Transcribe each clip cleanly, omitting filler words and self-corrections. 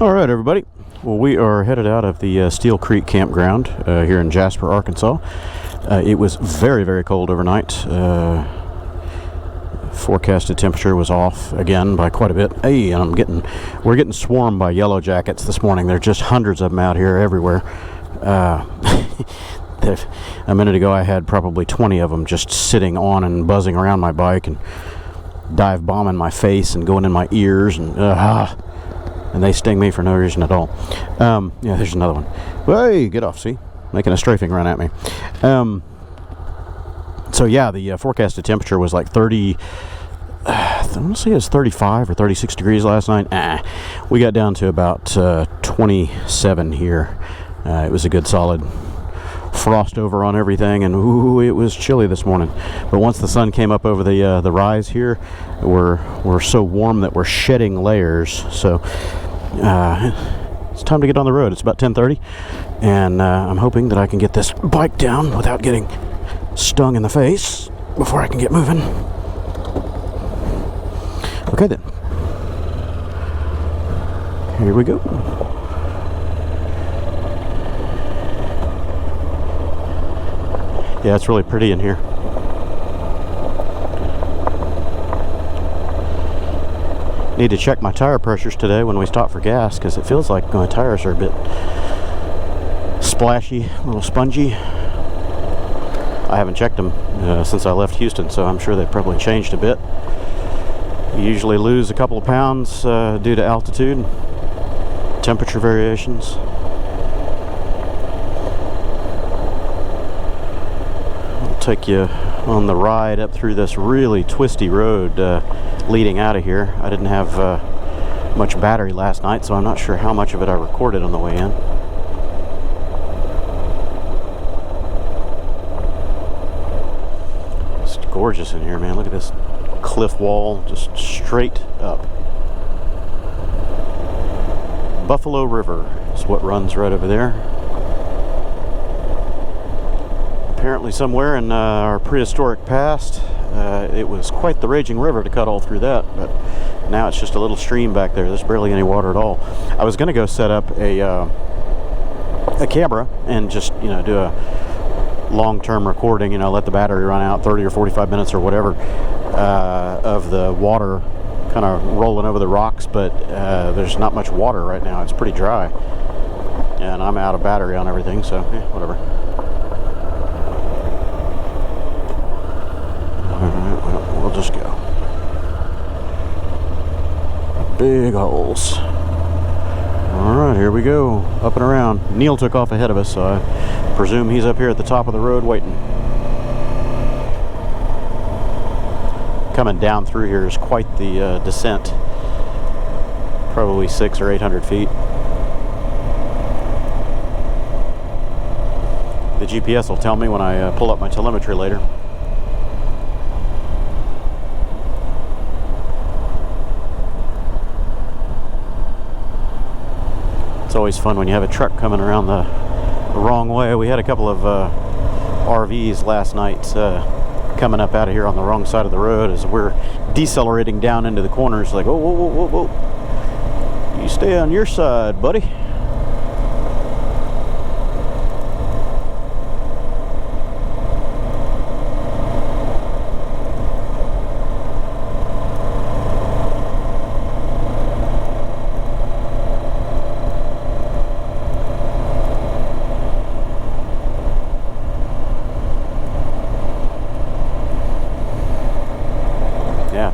Alright everybody, well we are headed out of the Steel Creek Campground here in Jasper, Arkansas. It was very cold overnight. Forecasted temperature was off again by quite a bit. Hey, and we're getting swarmed by yellow jackets this morning. There are just hundreds of them out here everywhere. A minute ago I had probably 20 of them just sitting on and buzzing around my bike and dive bombing my face and going in my ears, and they sting me for no reason at all. Yeah, there's another one. Hey, get off, see? Making a strafing run at me. So yeah, the forecasted temperature was like 30, I want to say it was 35 or 36 degrees last night. We got down to about 27 here. It was a good solid frost over on everything, and ooh, it was chilly this morning. But once the sun came up over the rise here, we're so warm that we're shedding layers. So it's time to get on the road. It's about 10:30, and I'm hoping that I can get this bike down without getting stung in the face before I can get moving. Okay then, here we go. Yeah, it's really pretty in here. Need to check my tire pressures today when we stop for gas, because it feels like my tires are a bit splashy, a little spongy. I haven't checked them since I left Houston, so I'm sure they've probably changed a bit. You usually lose a couple of pounds due to altitude, temperature variations. I'll take you on the ride up through this really twisty road leading out of here. I didn't have much battery last night, so I'm not sure how much of it I recorded on the way in. It's gorgeous in here, man. Look at this cliff wall, just straight up. Buffalo River is what runs right over there. Apparently somewhere in our prehistoric past, it was quite the raging river to cut all through that, but now it's just a little stream back there. There's barely any water at all. I was going to go set up a camera and just, do a long-term recording, let the battery run out 30 or 45 minutes or whatever of the water kind of rolling over the rocks, but there's not much water right now. It's pretty dry, and I'm out of battery on everything, so whatever. We'll just go. Big holes. Alright, here we go. Up and around. Neil took off ahead of us, so I presume he's up here at the top of the road waiting. Coming down through here is quite the descent. Probably 600 or 800 feet. The GPS will tell me when I pull up my telemetry later. It's always fun when you have a truck coming around the wrong way. We had a couple of RVs last night coming up out of here on the wrong side of the road as we're decelerating down into the corners. Like, oh, whoa. You stay on your side, buddy.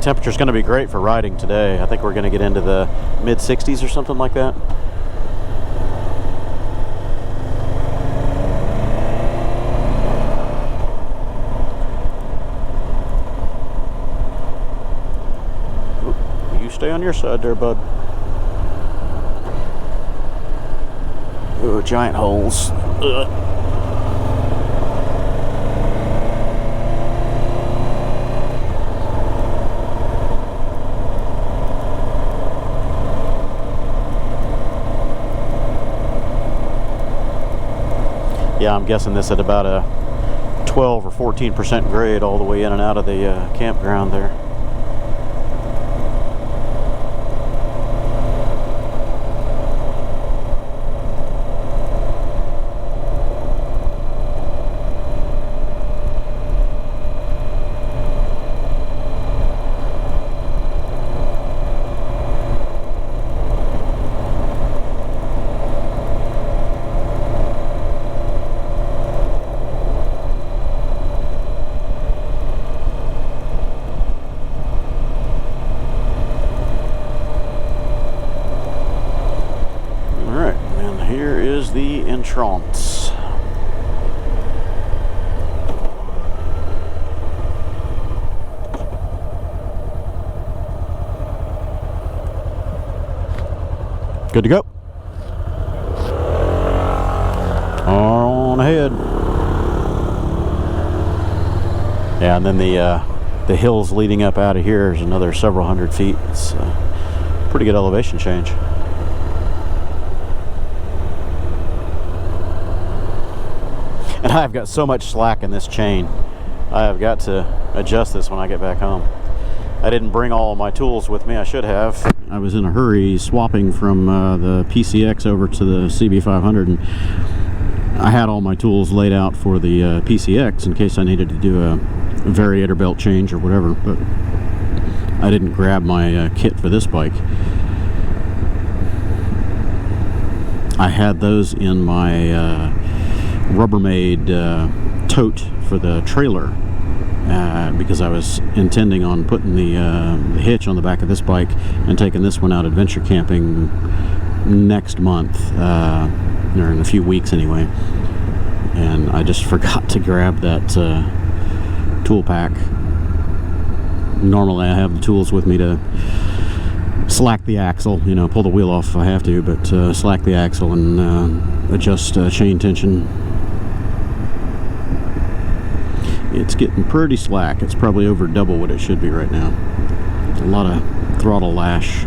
Temperature's going to be great for riding today. I think we're going to get into the mid-60s or something like that. Ooh, you stay on your side there, bud. Ooh, giant holes. Ugh. Yeah, I'm guessing this at about a 12 or 14% grade all the way in and out of the campground there. Here's the entrance. Good to go. On ahead. Yeah, and then the hills leading up out of here is another several hundred feet. It's a pretty good elevation change. And I've got so much slack in this chain. I have got to adjust this when I get back home. I didn't bring all my tools with me. I should have. I was in a hurry swapping from the PCX over to the CB500, and I had all my tools laid out for the PCX in case I needed to do a variator belt change or whatever, but I didn't grab my kit for this bike. I had those in my Rubbermaid tote for the trailer because I was intending on putting the hitch on the back of this bike and taking this one out adventure camping next month, or in a few weeks anyway. And I just forgot to grab that tool pack. Normally I have the tools with me to slack the axle, you know, pull the wheel off if I have to, but slack the axle and adjust chain tension. It's getting pretty slack. It's probably over double what it should be right now. A lot of throttle lash.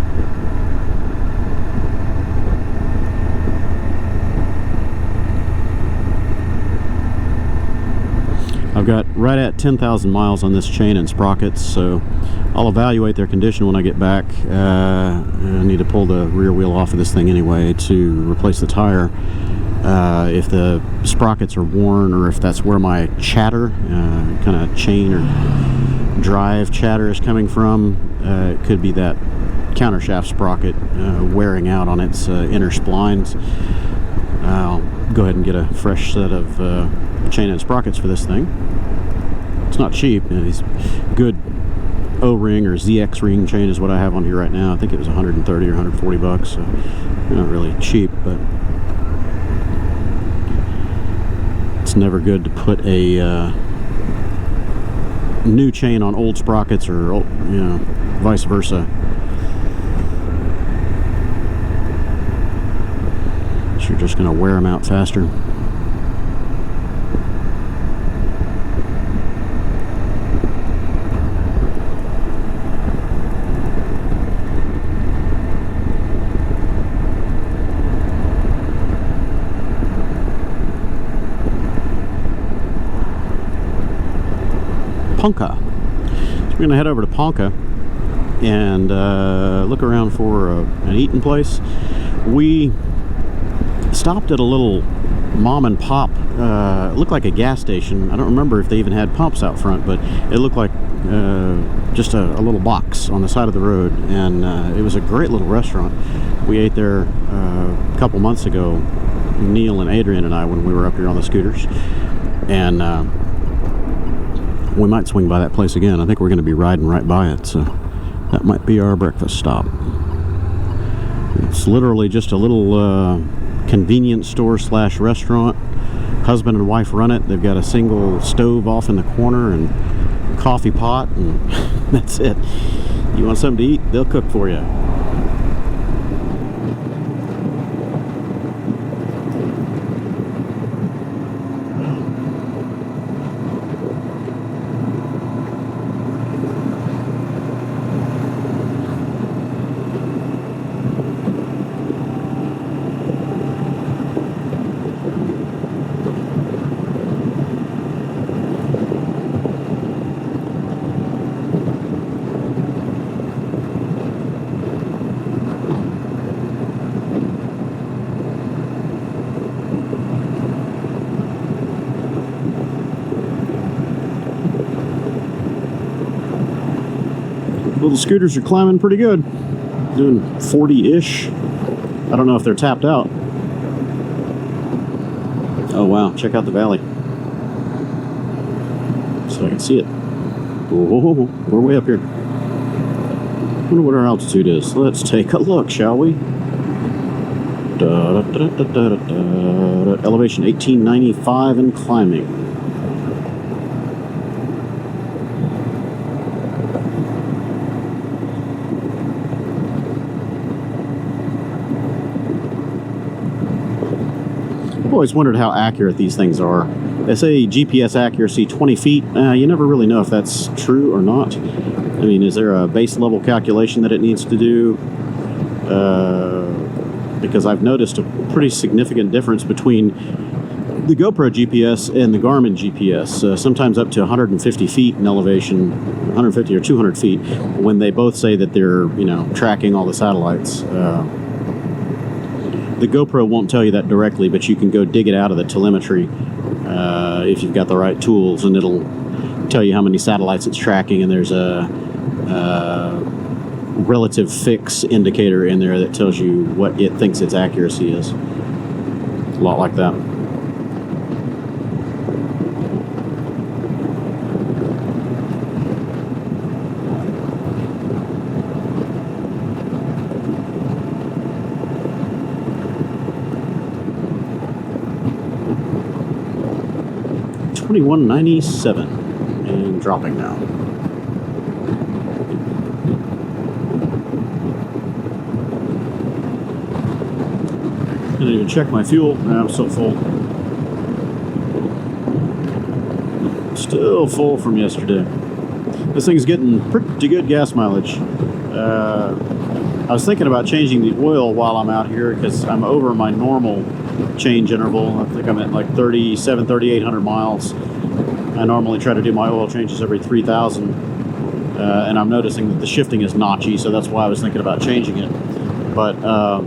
I've got right at 10,000 miles on this chain and sprockets, so I'll evaluate their condition when I get back. I need to pull the rear wheel off of this thing anyway to replace the tire. If the sprockets are worn, or if that's where my chatter, kind of chain or drive chatter is coming from, it could be that countershaft sprocket wearing out on its inner splines. I'll go ahead and get a fresh set of chain and sprockets for this thing. It's not cheap. You know, these good O-ring or ZX ring chain is what I have on here right now. I think it was 130 or 140 bucks, so they're not really cheap, but it's never good to put a new chain on old sprockets, or, you know, vice versa. So you're just going to wear them out faster. Ponca. So we're going to head over to Ponca and look around for an eating place. We stopped at a little mom and pop. It looked like a gas station. I don't remember if they even had pumps out front, but it looked like just a little box on the side of the road, and it was a great little restaurant. We ate there a couple months ago, Neil and Adrian and I, when we were up here on the scooters, and we might swing by that place again. I think we're going to be riding right by it, so that might be our breakfast stop. It's literally just a little convenience store slash restaurant. Husband and wife run it. They've got a single stove off in the corner and a coffee pot, and that's it. You want something to eat, they'll cook for you. Little scooters are climbing pretty good, doing 40-ish. I don't know if they're tapped out. Oh wow, check out the valley so I can see it. Whoa, we're way up here. I wonder what our altitude is. Let's take a look, shall we? Elevation 1895 and climbing. I've always wondered how accurate these things are. They say GPS accuracy 20 feet. You never really know if that's true or not. I mean, is there a base level calculation that it needs to do? Because I've noticed a pretty significant difference between the GoPro GPS and the Garmin GPS. Sometimes up to 150 feet in elevation, 150 or 200 feet, when they both say that they're, you know, tracking all the satellites. The GoPro won't tell you that directly, but you can go dig it out of the telemetry if you've got the right tools, and it'll tell you how many satellites it's tracking, and there's a relative fix indicator in there that tells you what it thinks its accuracy is. A lot like that. $21.97 and dropping now. Didn't even check my fuel. I'm still full. Still full from yesterday. This thing's getting pretty good gas mileage. I was thinking about changing the oil while I'm out here because I'm over my normal change interval. I think I'm at like 3,800 miles. I normally try to do my oil changes every 3,000, and I'm noticing that the shifting is notchy, so that's why I was thinking about changing it. But I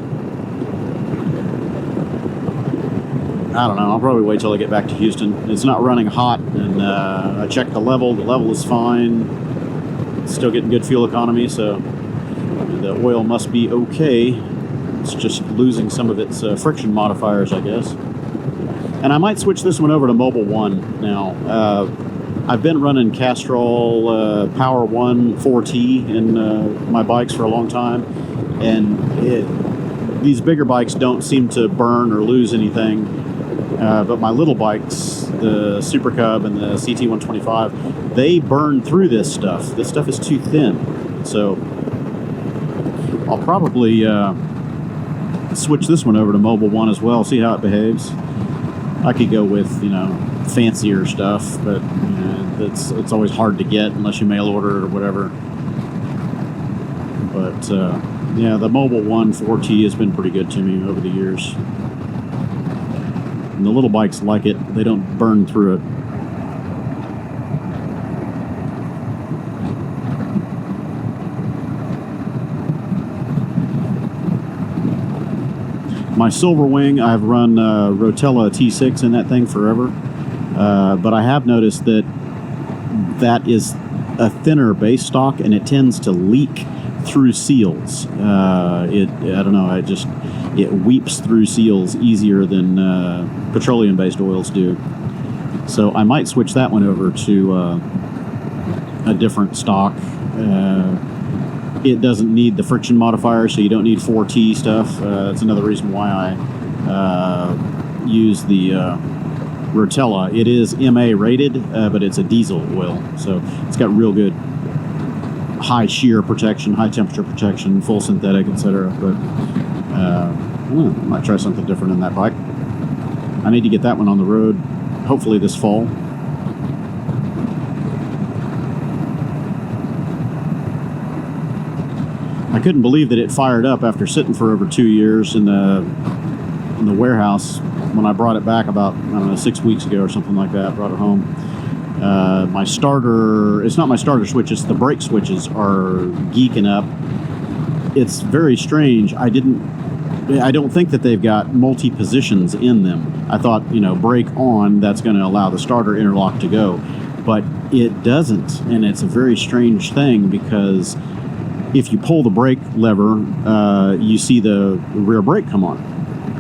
don't know, I'll probably wait till I get back to Houston. It's not running hot, and I checked the level is fine. Still getting good fuel economy, so the oil must be okay. It's just losing some of its friction modifiers, I guess. And I might switch this one over to Mobile One now. I've been running Castrol Power One 4T in my bikes for a long time, and these bigger bikes don't seem to burn or lose anything. But my little bikes, the Super Cub and the CT125, they burn through this stuff. This stuff is too thin. So I'll probably switch this one over to Mobile One as well, see how it behaves. I could go with, you know, fancier stuff, but it's always hard to get unless you mail order it or whatever. But yeah, the Mobile One 4T has been pretty good to me over the years. And the little bikes like it, they don't burn through it. My SilverWing, I've run Rotella T6 in that thing forever, but I have noticed that that is a thinner base stock, and it tends to leak through seals. I don't know, it weeps through seals easier than petroleum-based oils do. So I might switch that one over to a different stock. It doesn't need the friction modifier, so you don't need 4T stuff. That's another reason why I use the Rotella. It is MA rated, but it's a diesel oil, so it's got real good high shear protection, high temperature protection, full synthetic, etc. But I might try something different in that bike. I need to get that one on the road, hopefully this fall. I couldn't believe that it fired up after sitting for over 2 years in the warehouse when I brought it back about, I don't know, 6 weeks ago or something like that. Brought it home. My starter, it's not my starter switch, it's the brake switches are geeking up. It's very strange. I don't think that they've got multi-positions in them. I thought, you know, brake on, that's going to allow the starter interlock to go. But it doesn't, and it's a very strange thing because if you pull the brake lever, you see the rear brake come on.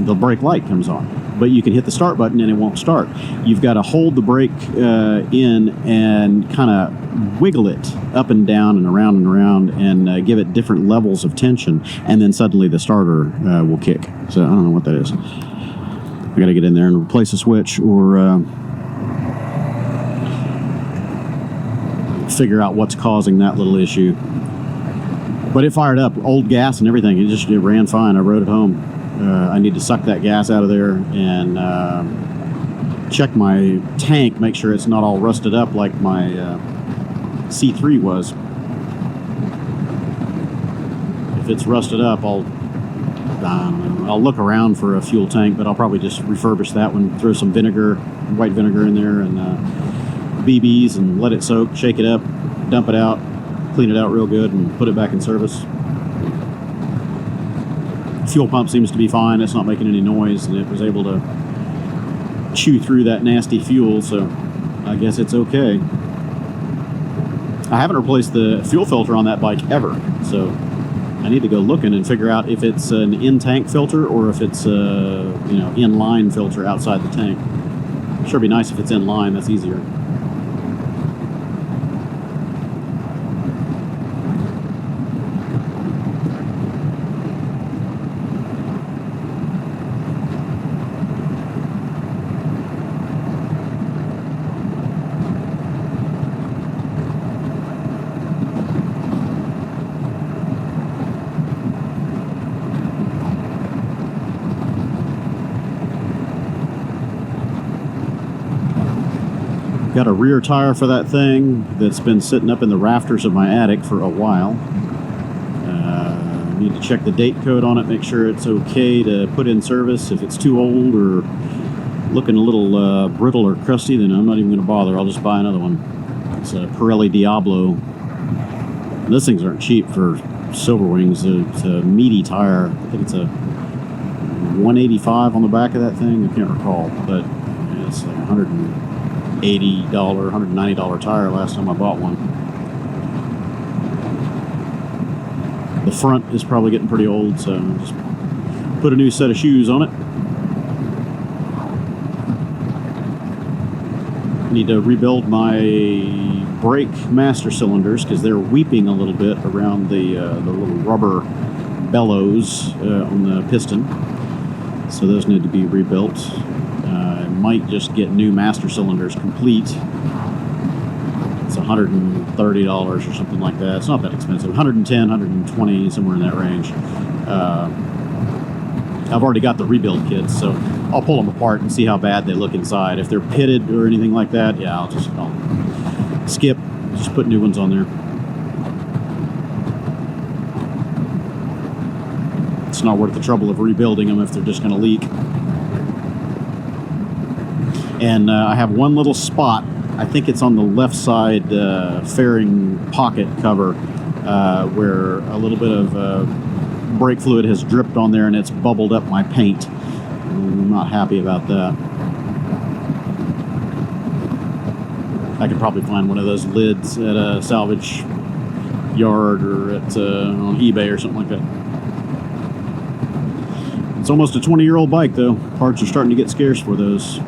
The brake light comes on. but you can hit the start button and it won't start. You've got to hold the brake in and kind of wiggle it up and down and around and give it different levels of tension, and then suddenly the starter will kick. So I don't know what that is. I got to get in there and replace the switch, or figure out what's causing that little issue. But it fired up, old gas and everything. It ran fine. I rode it home. I need to suck that gas out of there and check my tank, make sure it's not all rusted up like my C3 was. If it's rusted up, I'll look around for a fuel tank, but I'll probably just refurbish that one, throw some vinegar, white vinegar in there, and BBs, and let it soak, shake it up, dump it out, clean it out real good, and put it back in service. Fuel pump seems to be fine. It's not making any noise, and it was able to chew through that nasty fuel, so I guess it's okay. I haven't replaced the fuel filter on that bike ever, so I need to go looking and figure out if it's an in-tank filter or if it's a in-line filter outside the tank. Sure be nice if it's in line. That's easier. Got a rear tire for that thing that's been sitting up in the rafters of my attic for a while. Need to check the date code on it, make sure it's okay to put in service. If it's too old or looking a little brittle or crusty, then I'm not even going to bother. I'll just buy another one. It's a Pirelli Diablo. Those things aren't cheap for SilverWings. It's a meaty tire. I think it's a 185 on the back of that thing. I can't recall, but it's like $180, $190 tire last time I bought one. The front is probably getting pretty old, so I'll just put a new set of shoes on it. Need to rebuild my brake master cylinders because they're weeping a little bit around the little rubber bellows on the piston. So those need to be rebuilt. I might just get new master cylinders complete. It's $130 or something like that. It's not that expensive. 110, 120, somewhere in that range. I've already got the rebuild kits, so I'll pull them apart and see how bad they look inside. If they're pitted or anything like that, yeah, I'll skip, just put new ones on there. It's not worth the trouble of rebuilding them if they're just going to leak. And I have one little spot, I think it's on the left side fairing pocket cover, where a little bit of brake fluid has dripped on there and it's bubbled up my paint. I'm not happy about that. I could probably find one of those lids at a salvage yard or at on eBay or something like that. It's almost a 20-year-old bike though. Parts are starting to get scarce for those.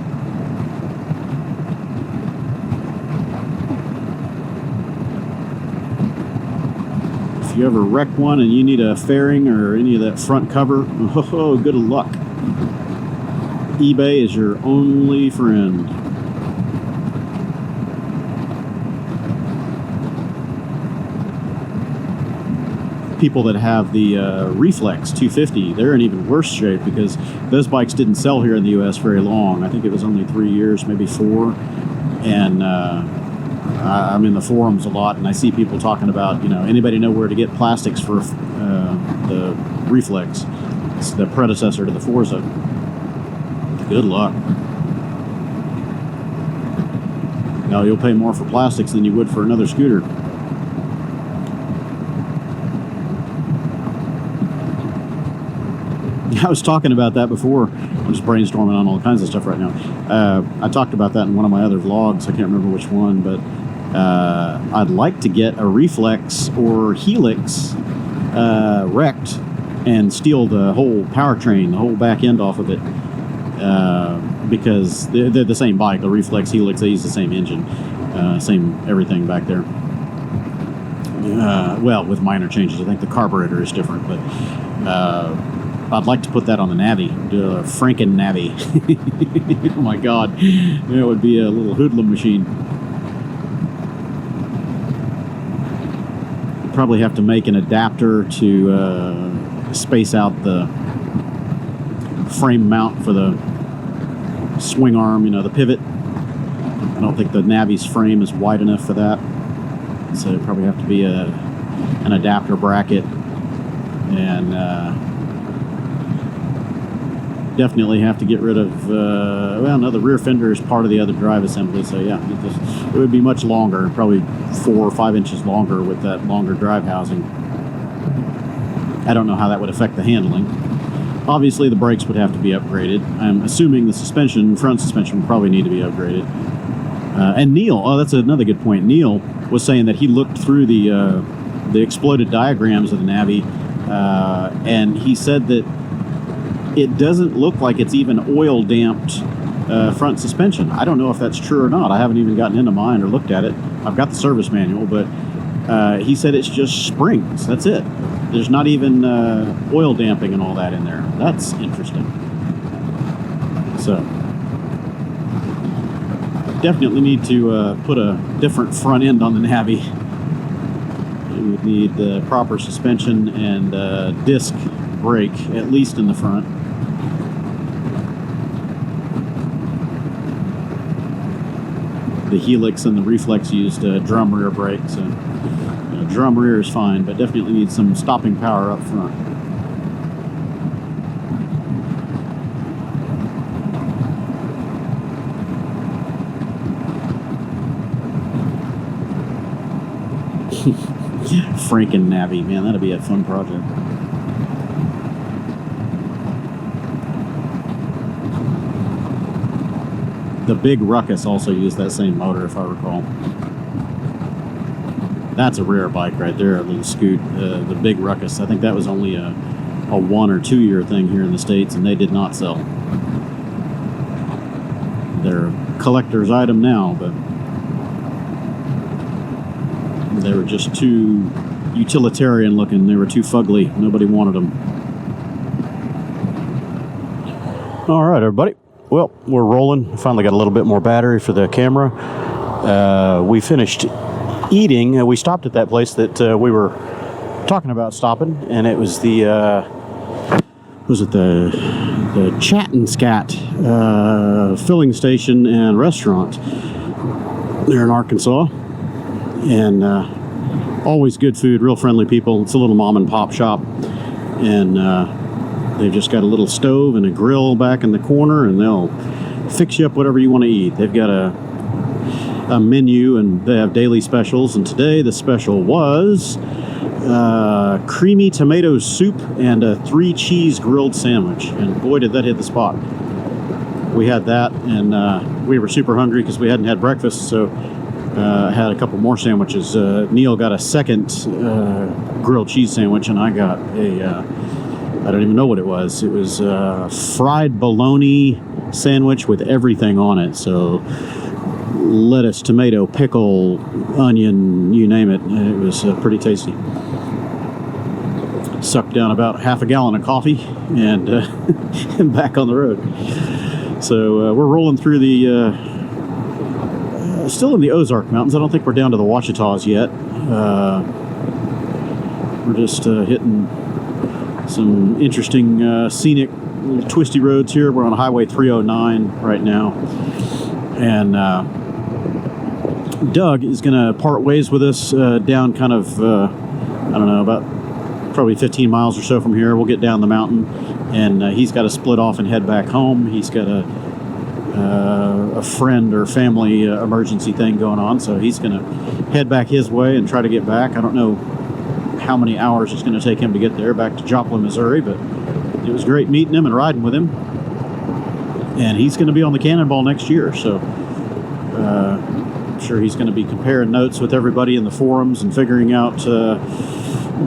If you ever wreck one and you need a fairing or any of that front cover, oh, good luck. eBay is your only friend. People that have the Reflex 250, they're in even worse shape because those bikes didn't sell here in the U.S. very long. I think it was only 3 years, maybe 4. And I'm in the forums a lot, and I see people talking about, anybody know where to get plastics for the Reflex? It's the predecessor to the Forza. Good luck. No, you'll pay more for plastics than you would for another scooter. I was talking about that before. I'm just brainstorming on all kinds of stuff right now. I talked about that in one of my other vlogs. I can't remember which one, but I'd like to get a Reflex or Helix wrecked and steal the whole powertrain, the whole back end off of it, because they're the same bike, the Reflex Helix. They use the same engine, same everything back there. Well, with minor changes. I think the carburetor is different, but I'd like to put that on the Navi, do a FrankeNavi. Oh my God, it would be a little hoodlum machine. Probably have to make an adapter to space out the frame mount for the swing arm, you know, the pivot. I don't think the Navi's frame is wide enough for that, so it'd probably have to be an adapter bracket, and definitely have to get rid of well, no, the rear fender is part of the other drive assembly, so yeah, it would be much longer, probably 4 or 5 inches longer with that longer drive housing. I don't know how that would affect the handling. Obviously the brakes would have to be upgraded. I'm assuming the suspension, front suspension, would probably need to be upgraded. And Neil, oh, that's another good point. Neil was saying that he looked through the exploded diagrams of the Navi, and he said that it doesn't look like it's even oil damped front suspension. I don't know if that's true or not. I haven't even gotten into mine or looked at it. I've got the service manual, but he said it's just springs. That's it. There's not even oil damping and all that in there. That's interesting. So definitely need to put a different front end on the Navi. You would need the proper suspension and disc brake, at least in the front. The Helix and the Reflex used drum rear brakes, and drum rear is fine, but definitely needs some stopping power up front. FrankeNavi, man, that'd be a fun project. The big Ruckus also used that same motor, if I recall. That's a rare bike right there, a little scoot. The big Ruckus. I think that was only a 1 or 2 year thing here in the States, and they did not sell. They're a collector's item now, but they were just too utilitarian looking. They were too fugly. Nobody wanted them. All right, everybody. Well, we're rolling. Finally got a little bit more battery for the camera. We finished eating. We stopped at that place that we were talking about stopping, and it was the Chat-N-Scat filling station and restaurant there in Arkansas. And always good food, real friendly people. It's a little mom and pop shop, and they've just got a little stove and a grill back in the corner, and they'll fix you up whatever you want to eat. They've got a menu, and they have daily specials, and today the special was creamy tomato soup and a 3-cheese grilled sandwich, and boy did that hit the spot. We had that, and we were super hungry because we hadn't had breakfast, so had a couple more sandwiches. Neil got a second grilled cheese sandwich, and I got I don't even know what it was. It was a fried bologna sandwich with everything on it. So lettuce, tomato, pickle, onion, you name it. It was pretty tasty. Sucked down about half a gallon of coffee and, and back on the road. So we're rolling through the still in the Ozark Mountains. I don't think we're down to the Ouachitas yet. We're just hitting some interesting scenic twisty roads here. We're on Highway 309 right now, and Doug is going to part ways with us down kind of I don't know, about probably 15 miles or so from here. We'll get down the mountain, and he's got to split off and head back home. He's got a friend or family emergency thing going on, so he's going to head back his way and try to get back. I don't know how many hours it's going to take him to get there, back to Joplin, Missouri, but it was great meeting him and riding with him. And he's going to be on the Cannonball next year, so I'm sure he's going to be comparing notes with everybody in the forums and figuring out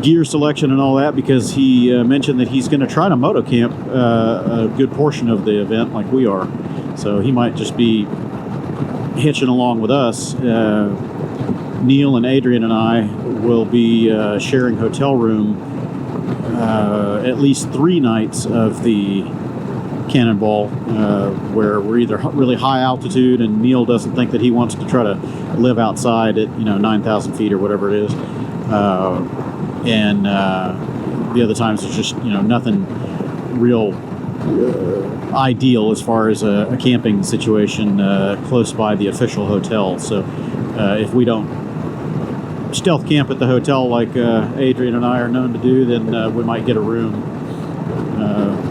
gear selection and all that, because he mentioned that he's going to try to motocamp a good portion of the event like we are. So he might just be hitching along with us. Neil and Adrian and I will be sharing hotel room at least 3 nights of the Cannonball, where we're either really high altitude and Neil doesn't think that he wants to try to live outside at 9,000 feet or whatever it is, and the other times it's just nothing real ideal as far as a camping situation close by the official hotel. So if we don't stealth camp at the hotel like Adrian and I are known to do, then we might get a room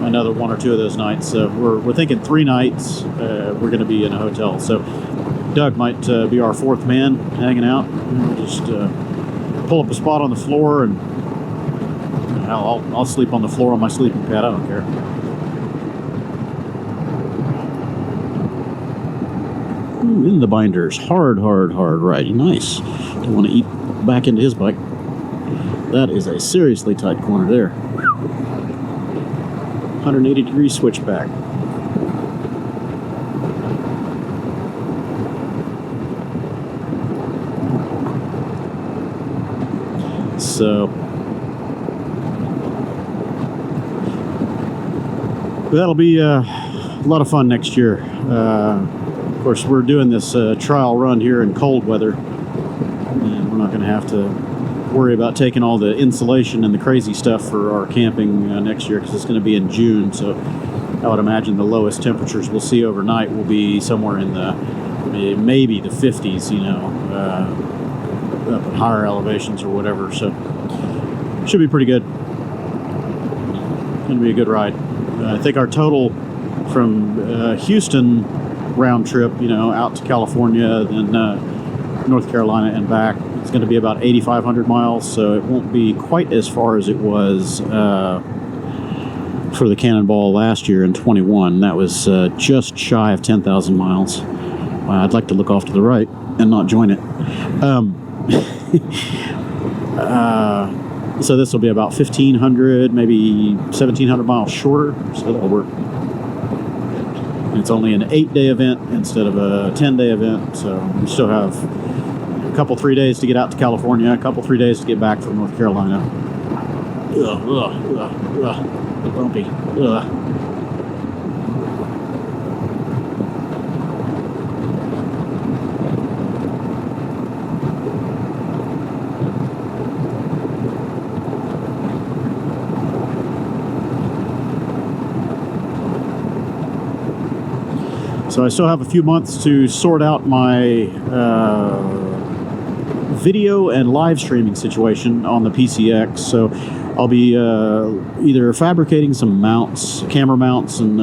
another 1 or 2 of those nights. So we're thinking 3 nights we're going to be in a hotel. So Doug might be our 4th man hanging out. We'll just pull up a spot on the floor, and I'll sleep on the floor on my sleeping pad. I don't care. Ooh, in the binders. Hard riding. Nice. Don't want to eat back into his bike. That is a seriously tight corner there. 180-degree switchback. So that'll be a lot of fun next year. Of course, we're doing this trial run here in cold weather, and we're not going to have to worry about taking all the insulation and the crazy stuff for our camping next year, because it's going to be in June. So I would imagine the lowest temperatures we'll see overnight will be somewhere in the maybe the 50s, up at higher elevations or whatever. So should be pretty good. Going to be a good ride. I think our total from Houston round trip, out to California, then North Carolina and back, it's going to be about 8,500 miles, so it won't be quite as far as it was for the Cannonball last year in 21. That was just shy of 10,000 miles. I'd like to look off to the right and not join it. So this will be about 1,500, maybe 1,700 miles shorter, so that'll work. And it's only an 8-day event instead of a 10-day event, so we still have a couple, 3 days to get out to California, a couple, 3 days to get back from North Carolina. Bumpy. So I still have a few months to sort out my video and live streaming situation on the PCX. So I'll be either fabricating some mounts, camera mounts, and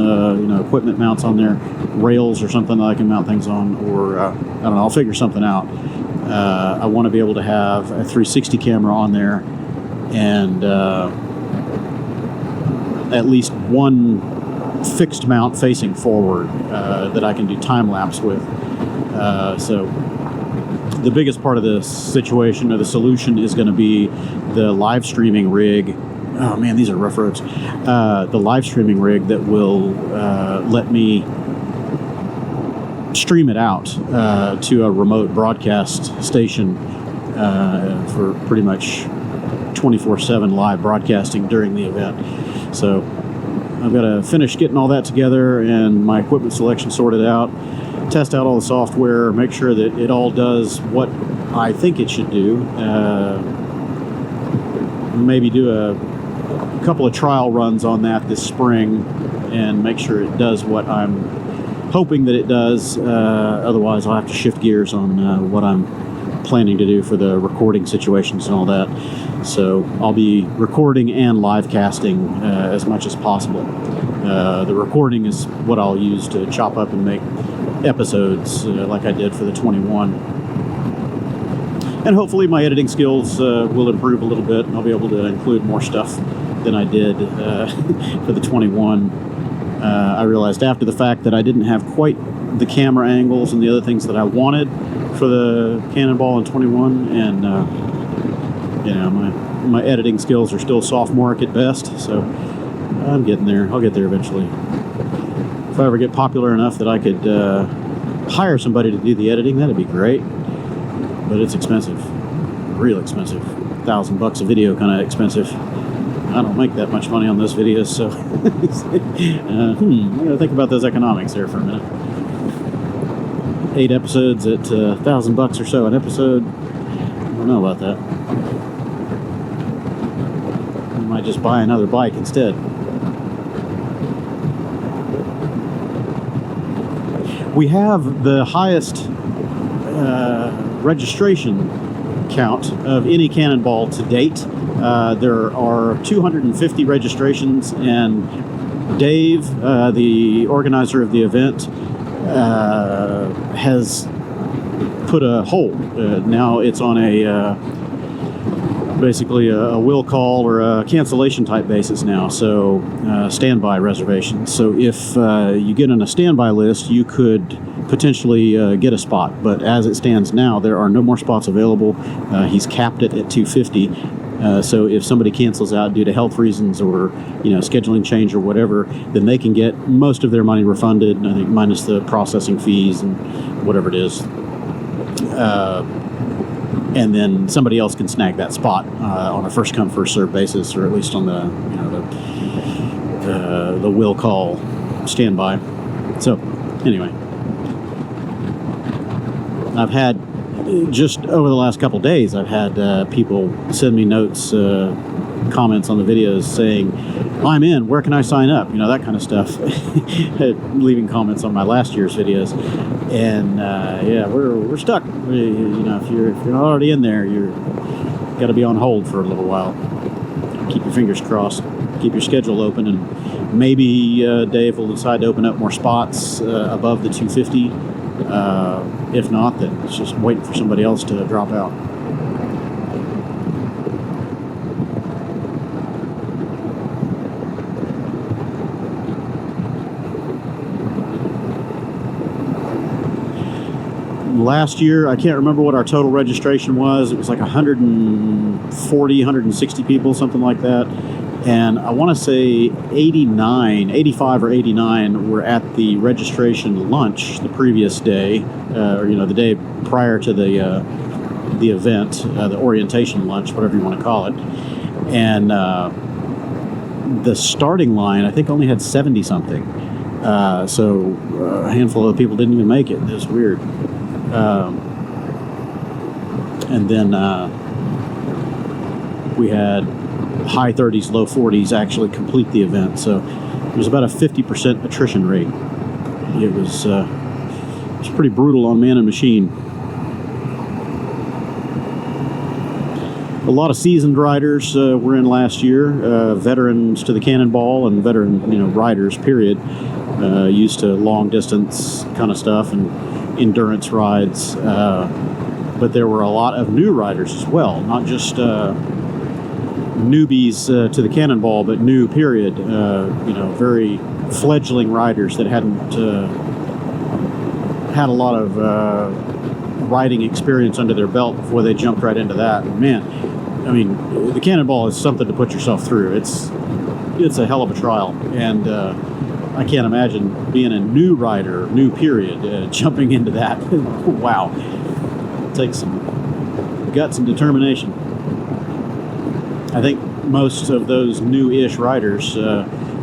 equipment mounts on there, rails or something that I can mount things on, or I don't know, I'll figure something out. I want to be able to have a 360 camera on there, and at least one fixed mount facing forward that I can do time lapse with. So the biggest part of the situation or the solution is going to be the live streaming rig. Oh man, these are rough roads. The live streaming rig that will let me stream it out to a remote broadcast station for pretty much 24/7 live broadcasting during the event. So I've got to finish getting all that together and my equipment selection sorted out, test out all the software, make sure that it all does what I think it should do. Maybe do a couple of trial runs on that this spring and make sure it does what I'm hoping that it does. Otherwise, I'll have to shift gears on what I'm planning to do for the recording situations and all that. So I'll be recording and live casting as much as possible. The recording is what I'll use to chop up and make episodes like I did for the 21. And hopefully my editing skills will improve a little bit, and I'll be able to include more stuff than I did for the 21. I realized after the fact that I didn't have quite the camera angles and the other things that I wanted for the Cannonball and 21, and my editing skills are still sophomoric at best, so I'm getting there. I'll get there eventually. If I ever get popular enough that I could hire somebody to do the editing, that'd be great. But it's expensive, real expensive. $1,000 a video, kind of expensive. I don't make that much money on those videos, so I gotta think about those economics there for a minute. 8 episodes at $1,000 or so an episode. I don't know about that. I might just buy another bike instead. We have the highest registration count of any Cannonball to date. There are 250 registrations, and Dave, the organizer of the event, has put a hold. Now it's on a basically a will call or a cancellation type basis now, so standby reservations. So if you get on a standby list, you could potentially get a spot, but as it stands now, there are no more spots available. He's capped it at 250. So if somebody cancels out due to health reasons or scheduling change or whatever, then they can get most of their money refunded, I think, minus the processing fees and whatever it is. And then somebody else can snag that spot on a first come first served basis, or at least on the will call standby. So anyway, I've had, just over the last couple days, I've had people send me notes, comments on the videos saying, I'm in, where can I sign up? That kind of stuff. Leaving comments on my last year's videos. And yeah, we're stuck. If you're not already in there, you're got to be on hold for a little while. Keep your fingers crossed. Keep your schedule open, and maybe Dave will decide to open up more spots above the 250. If not, then it's just waiting for somebody else to drop out. Last year, I can't remember what our total registration was. It was like 140, 160 people, something like that. And I want to say 85 or 89 were at the registration lunch the previous day, or the day prior to the event, the orientation lunch, whatever you want to call it. And the starting line, I think, only had 70 something. So a handful of people didn't even make it. It was weird. And then we had high 30s, low 40s actually complete the event. So it was about a 50% attrition rate. It was pretty brutal on man and machine. A lot of seasoned riders were in last year, veterans to the Cannonball and veteran riders, period, used to long distance kind of stuff and endurance rides. But there were a lot of new riders as well, not just newbies to the Cannonball, but new period, very fledgling riders that hadn't had a lot of riding experience under their belt before they jumped right into that. And man, I mean, the Cannonball is something to put yourself through. It's a hell of a trial, and I can't imagine being a new rider, new period, jumping into that. Wow. It takes some guts and determination. I think most of those new-ish riders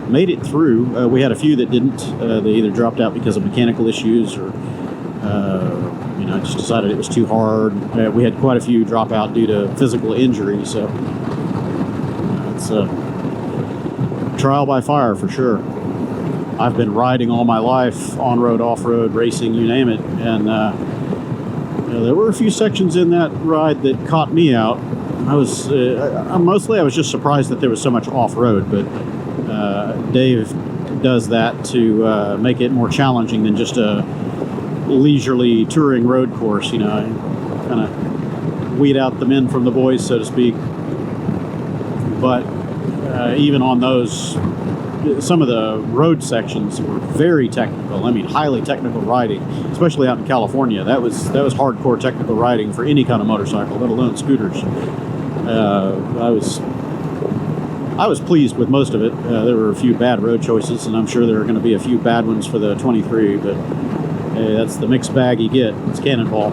made it through. We had a few that didn't. They either dropped out because of mechanical issues or just decided it was too hard. We had quite a few drop out due to physical injury, so it's a trial by fire for sure. I've been riding all my life, on-road, off-road, racing, you name it, and there were a few sections in that ride that caught me out. I was just surprised that there was so much off-road, but Dave does that to make it more challenging than just a leisurely touring road course. Kind of weed out the men from the boys, so to speak. But even on those, some of the road sections were very technical. I mean, highly technical riding, especially out in California. That was hardcore technical riding for any kind of motorcycle, let alone scooters. I was pleased with most of it. There were a few bad road choices, and I'm sure there are going to be a few bad ones for the 23, but hey, that's the mixed bag you get. It's Cannonball.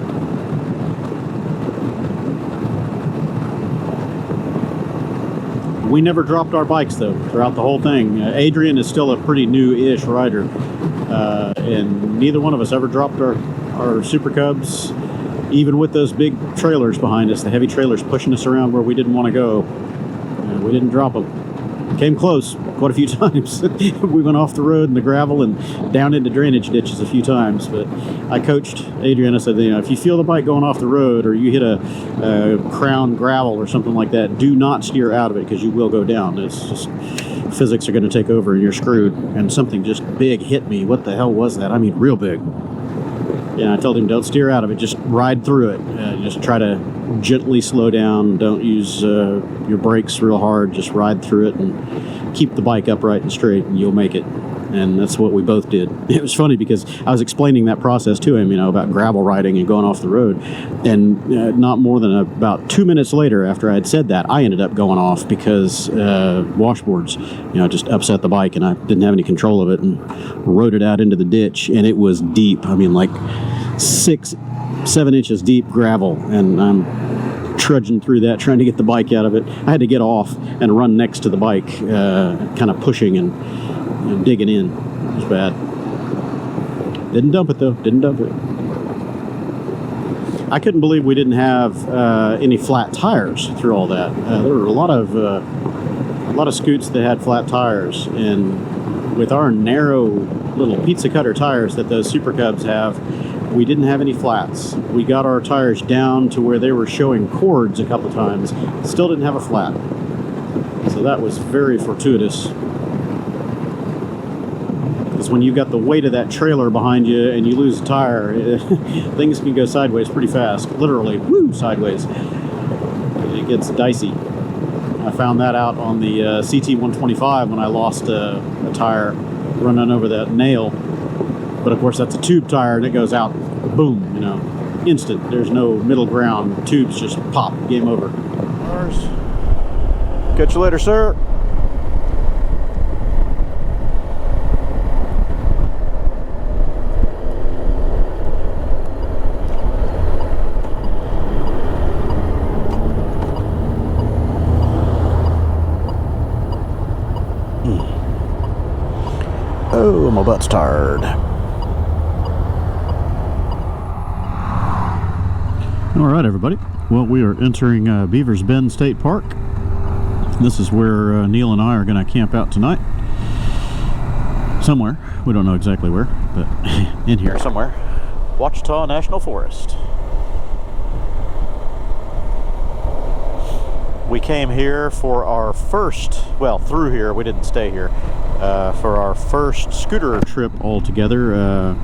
We never dropped our bikes, though, throughout the whole thing. Adrian is still a pretty new-ish rider, and neither one of us ever dropped our Super Cubs, even with those big trailers behind us, the heavy trailers pushing us around where we didn't want to go. We didn't drop them. Came close quite a few times. We went off the road in the gravel and down into drainage ditches a few times, but I coached Adrian. I said, you know, if you feel the bike going off the road or you hit a crown gravel or something like that, do not steer out of it because you will go down. It's just physics are going to take over and you're screwed. And something just big hit me. What the hell was that? I mean, real big. Yeah, I told him, don't steer out of it, just ride through it. Just try to gently slow down. Don't use your brakes real hard. Just ride through it and keep the bike upright and straight, and you'll make it. And that's what we both did. It was funny because I was explaining that process to him, you know, about gravel riding and going off the road. And not more than about 2 minutes later after I had said that, I ended up going off because washboards, you know, just upset the bike and I didn't have any control of it and rode it out into the ditch. And it was deep. I mean, like 6-7 inches deep gravel. And I'm trudging through that, trying to get the bike out of it. I had to get off and run next to the bike, kind of pushing and digging in. It was bad. Didn't dump it though. Didn't dump it. I couldn't believe we didn't have any flat tires through all that. There were a lot of scoots that had flat tires, and with our narrow little pizza cutter tires that those Super Cubs have, we didn't have any flats. We got our tires down to where they were showing cords a couple times. Still didn't have a flat. So that was very fortuitous. Because when you've got the weight of that trailer behind you and you lose a tire, things can go sideways pretty fast. Literally, woo, sideways. It gets dicey. I found that out on the CT125 when I lost a tire running over that nail. But of course, that's a tube tire and it goes out, boom, you know, instant. There's no middle ground. Tubes just pop, game over. Catch you later, sir. Oh, my butt's tired. All right, everybody. Well, we are entering Beaver's Bend State Park. This is where Neil and I are going to camp out tonight. Somewhere. We don't know exactly where, but in here somewhere. Ouachita National Forest. We came here for our first, well, through here, we didn't stay here, for our first scooter trip all together.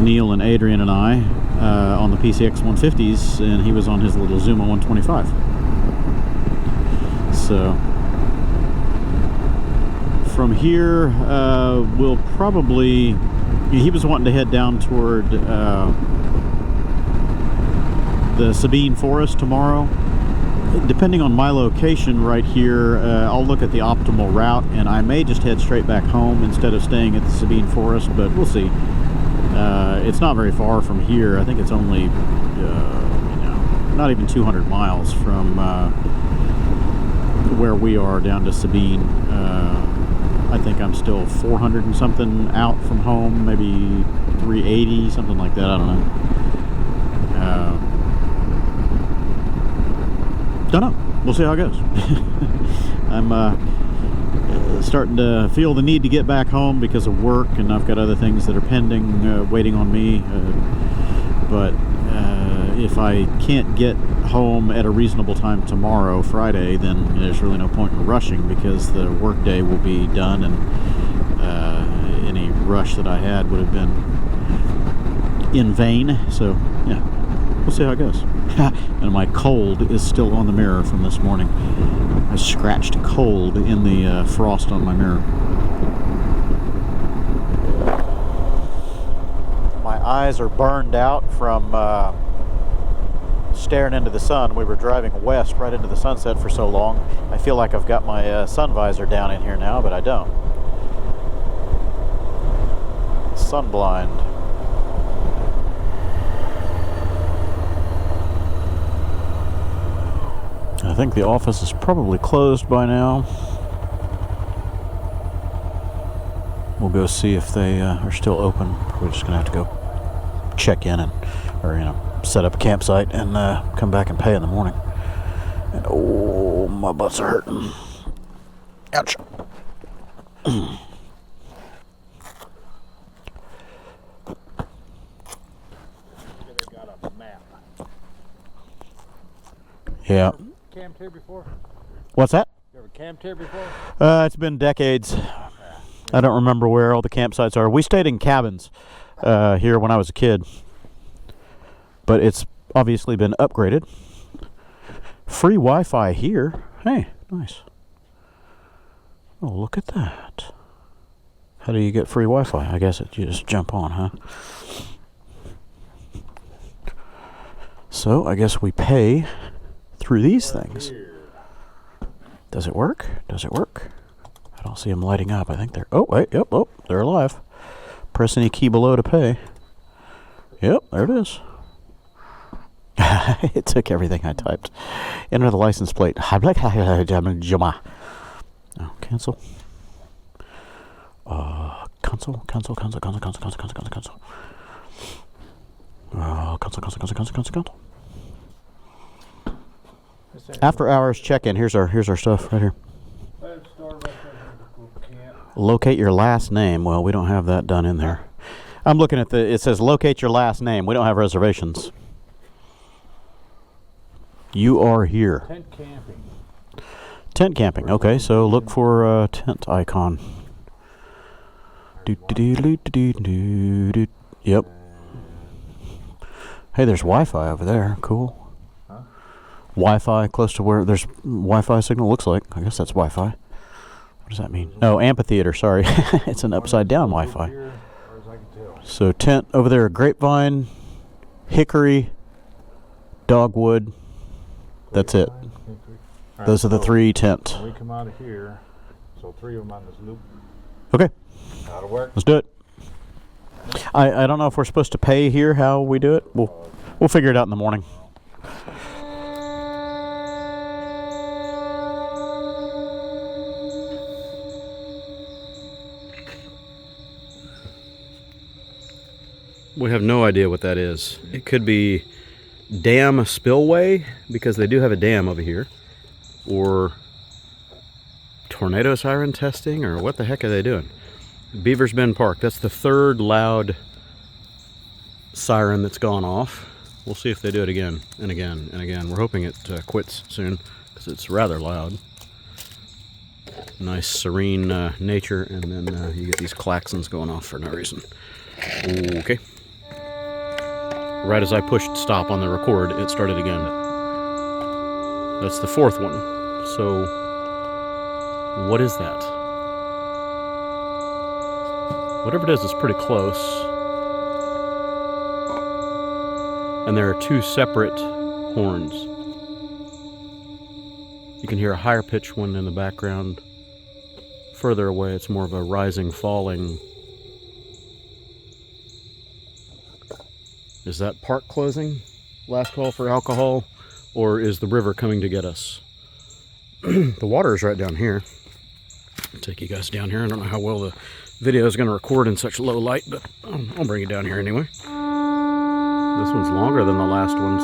Neil and Adrian and I on the PCX 150s, and he was on his little Zuma 125. So from here, we'll probably, he was wanting to head down toward the Sabine Forest tomorrow. Depending on my location right here, I'll look at the optimal route, and I may just head straight back home instead of staying at the Sabine Forest, but we'll see. It's not very far from here. I think it's only, you know, not even 200 miles from where we are down to Sabine. I think I'm still 400 and something out from home, maybe 380, something like that. I don't know. Don't know. We'll see how it goes. I'm starting to feel the need to get back home because of work, and I've got other things that are pending, waiting on me. But if I can't get home at a reasonable time tomorrow, Friday, then there's really no point in rushing because the work day will be done, and any rush that I had would have been in vain. So, yeah, we'll see how it goes. And my cold is still on the mirror from this morning. I scratched cold in the frost on my mirror. My eyes are burned out from staring into the sun. We were driving west right into the sunset for so long. I feel like I've got my sun visor down in here now, but I don't. Sun blind. I think the office is probably closed by now. We'll go see if they are still open. We're just gonna have to go check in and, or set up a campsite and come back and pay in the morning. And oh, my butt's hurting. Ouch. Yeah. Camped here before? What's that? You ever camped here before? It's been decades. I don't remember where all the campsites are. We stayed in cabins here when I was a kid, but it's obviously been upgraded. Free Wi-Fi here. Hey, nice. Oh, look at that. How do you get free Wi-Fi? I guess you just jump on, huh? So I guess we pay through these things. Does it work? Does it work? I don't see them lighting up. I think they're... Oh, wait. Yep. Oh, they're alive. Press any key below to pay. Yep, there it is. It took everything I typed. Enter the license plate. Oh, cancel. Cancel. Cancel. Cancel. After hours check-in. Here's our stuff right here. Locate your last name. Well, we don't have that done in there. I'm looking at it says locate your last name. We don't have reservations. You are here. Tent camping. Tent camping. Okay, so look for a tent icon. Yep. Hey, there's Wi-Fi over there. Cool. Huh? Wi-Fi close to where there's Wi-Fi signal looks like. I guess that's Wi-Fi. What does that mean? Oh, amphitheater. Sorry. It's an upside-down Wi-Fi. So tent over there, grapevine, hickory, dogwood. That's it. Those are the three tents. We come out of here, so 3 of them on this loop. Okay. That'll work. Let's do it. I don't know if we're supposed to pay here, how we do it. We'll figure it out in the morning. We have no idea what that is. It could be dam spillway, because they do have a dam over here, or tornado siren testing, or what the heck are they doing? Beaver's Bend Park. That's the third loud siren that's gone off. We'll see if they do it again and again and again. We're hoping it quits soon, because it's rather loud. Nice serene nature, and then you get these klaxons going off for no reason. Okay. Right as I pushed stop on the record, it started again. That's the fourth one. So, what is that? Whatever it is, it's pretty close. And there are two separate horns. You can hear a higher pitched one in the background. Further away, it's more of a rising, falling. Is that park closing? Last call for alcohol? Or is the river coming to get us? The water is right down here. I'll take you guys down here. I don't know how well the video is going to record in such low light, but I'll bring it down here anyway. This one's longer than the last ones.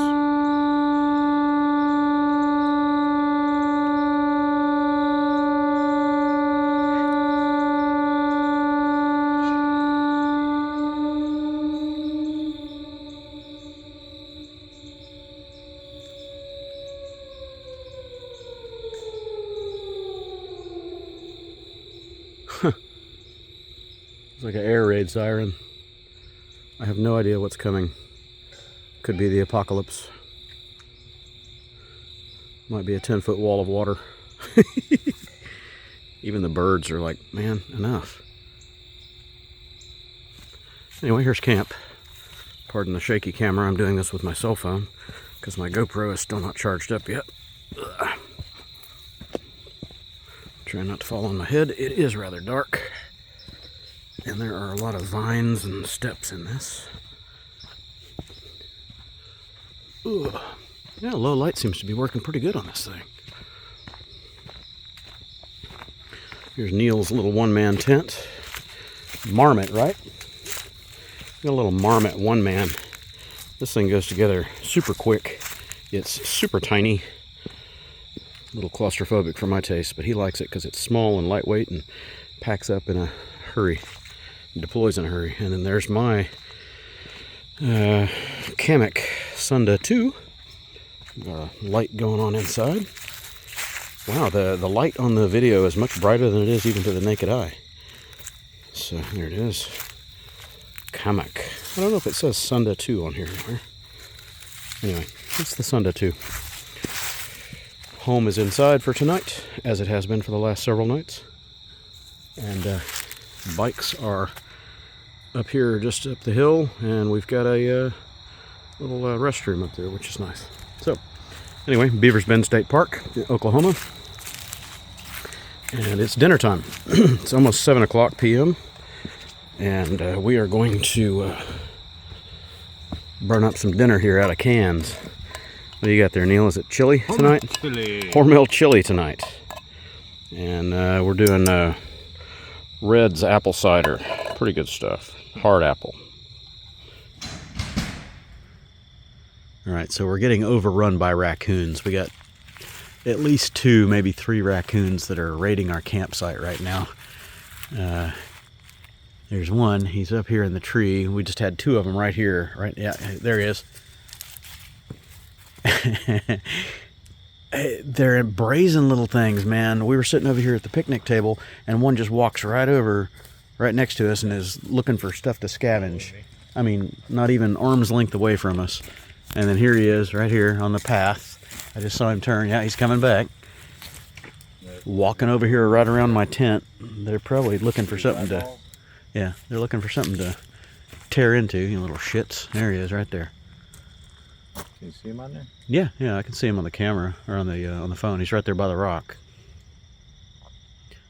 It's like an air raid siren. I have no idea what's coming. Could be the apocalypse. Might be a 10-foot wall of water. Even the birds are like, man, enough. Anyway, here's camp. Pardon the shaky camera. I'm doing this with my cell phone. because my GoPro is still not charged up yet. Ugh. Try not to fall on my head. It is rather dark, and there are a lot of vines and steps in this. Ugh. Yeah, low light seems to be working pretty good on this thing. Here's Neil's little one-man tent. Marmot, right? Got a little Marmot one-man. This thing goes together super quick. It's super tiny. A little claustrophobic for my taste, but he likes it because it's small and lightweight and packs up in a hurry. Deploys in a hurry. And then there's my Kamek Sunda 2. Light going on inside. Wow, the light on the video is much brighter than it is even to the naked eye. So there it is. Kamek. I don't know if it says Sunda 2 on here. Anyway, it's the Sunda 2. Home is inside for tonight, as it has been for the last several nights. And bikes are up here just up the hill, and we've got a little restroom up there, which is nice. So, anyway, Beaver's Bend State Park, Oklahoma. And it's dinner time. It's almost 7 o'clock p.m. And we are going to burn up some dinner here out of cans. What do you got there, Neil? Is it chili tonight? Hormel chili tonight. And we're doing Red's apple cider. Pretty good stuff. Hard apple. Alright, so we're getting overrun by raccoons. We got at least 2, maybe 3 raccoons that are raiding our campsite right now. There's one. He's up here in the tree. We just had 2 of them right here. Right? Yeah, there he is. They're brazen little things, man. We were sitting over here at the picnic table, and one just walks right over, right next to us, and is looking for stuff to scavenge. I mean, not even arm's length away from us. And then here he is, right here on the path. I just saw him turn. Yeah, he's coming back. Walking over here right around my tent. They're probably looking for something to... Yeah, they're looking for something to tear into, you little shits. There he is, right there. Can you see him on there? Yeah, I can see him on the camera, or on the phone. He's right there by the rock.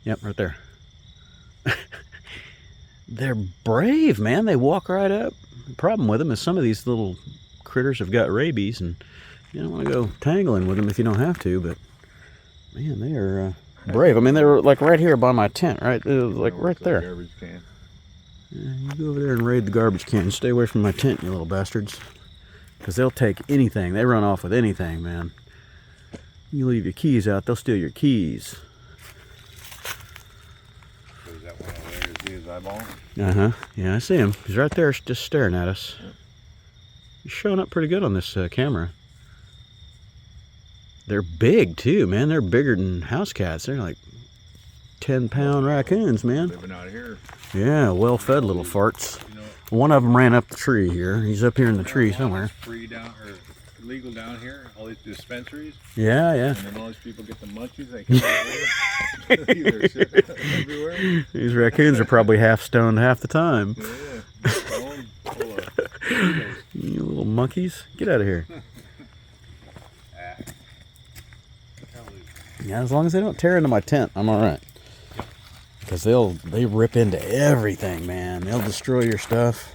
Yep, right there. They're brave, man. They walk right up. The problem with them is some of these little critters have got rabies, and you don't want to go tangling with them if you don't have to, but man, they are brave. I mean, they were like right here by my tent, right? Like right there. Garbage can. Yeah, you go over there and raid the garbage can. Stay away from my tent, you little bastards. Because they'll take anything. They run off with anything, man. You leave your keys out, they'll steal your keys. Is that one over there? Is he his eyeball? Uh-huh. Yeah, I see him. He's right there just staring at us. He's showing up pretty good on this camera. They're big, too, man. They're bigger than house cats. They're like 10-pound raccoons, man. Living out here. Yeah, well-fed little farts. You know, one of them ran up the tree here. He's up here in the tree somewhere. Free down, or legal down here. All these dispensaries. Yeah. And then all these people get the munchies. They can either shit everywhere. These raccoons are probably half stoned half the time. Yeah. Full of you little monkeys. Get out of here. Yeah, as long as they don't tear into my tent, I'm alright. Because they rip into everything, man. They'll destroy your stuff.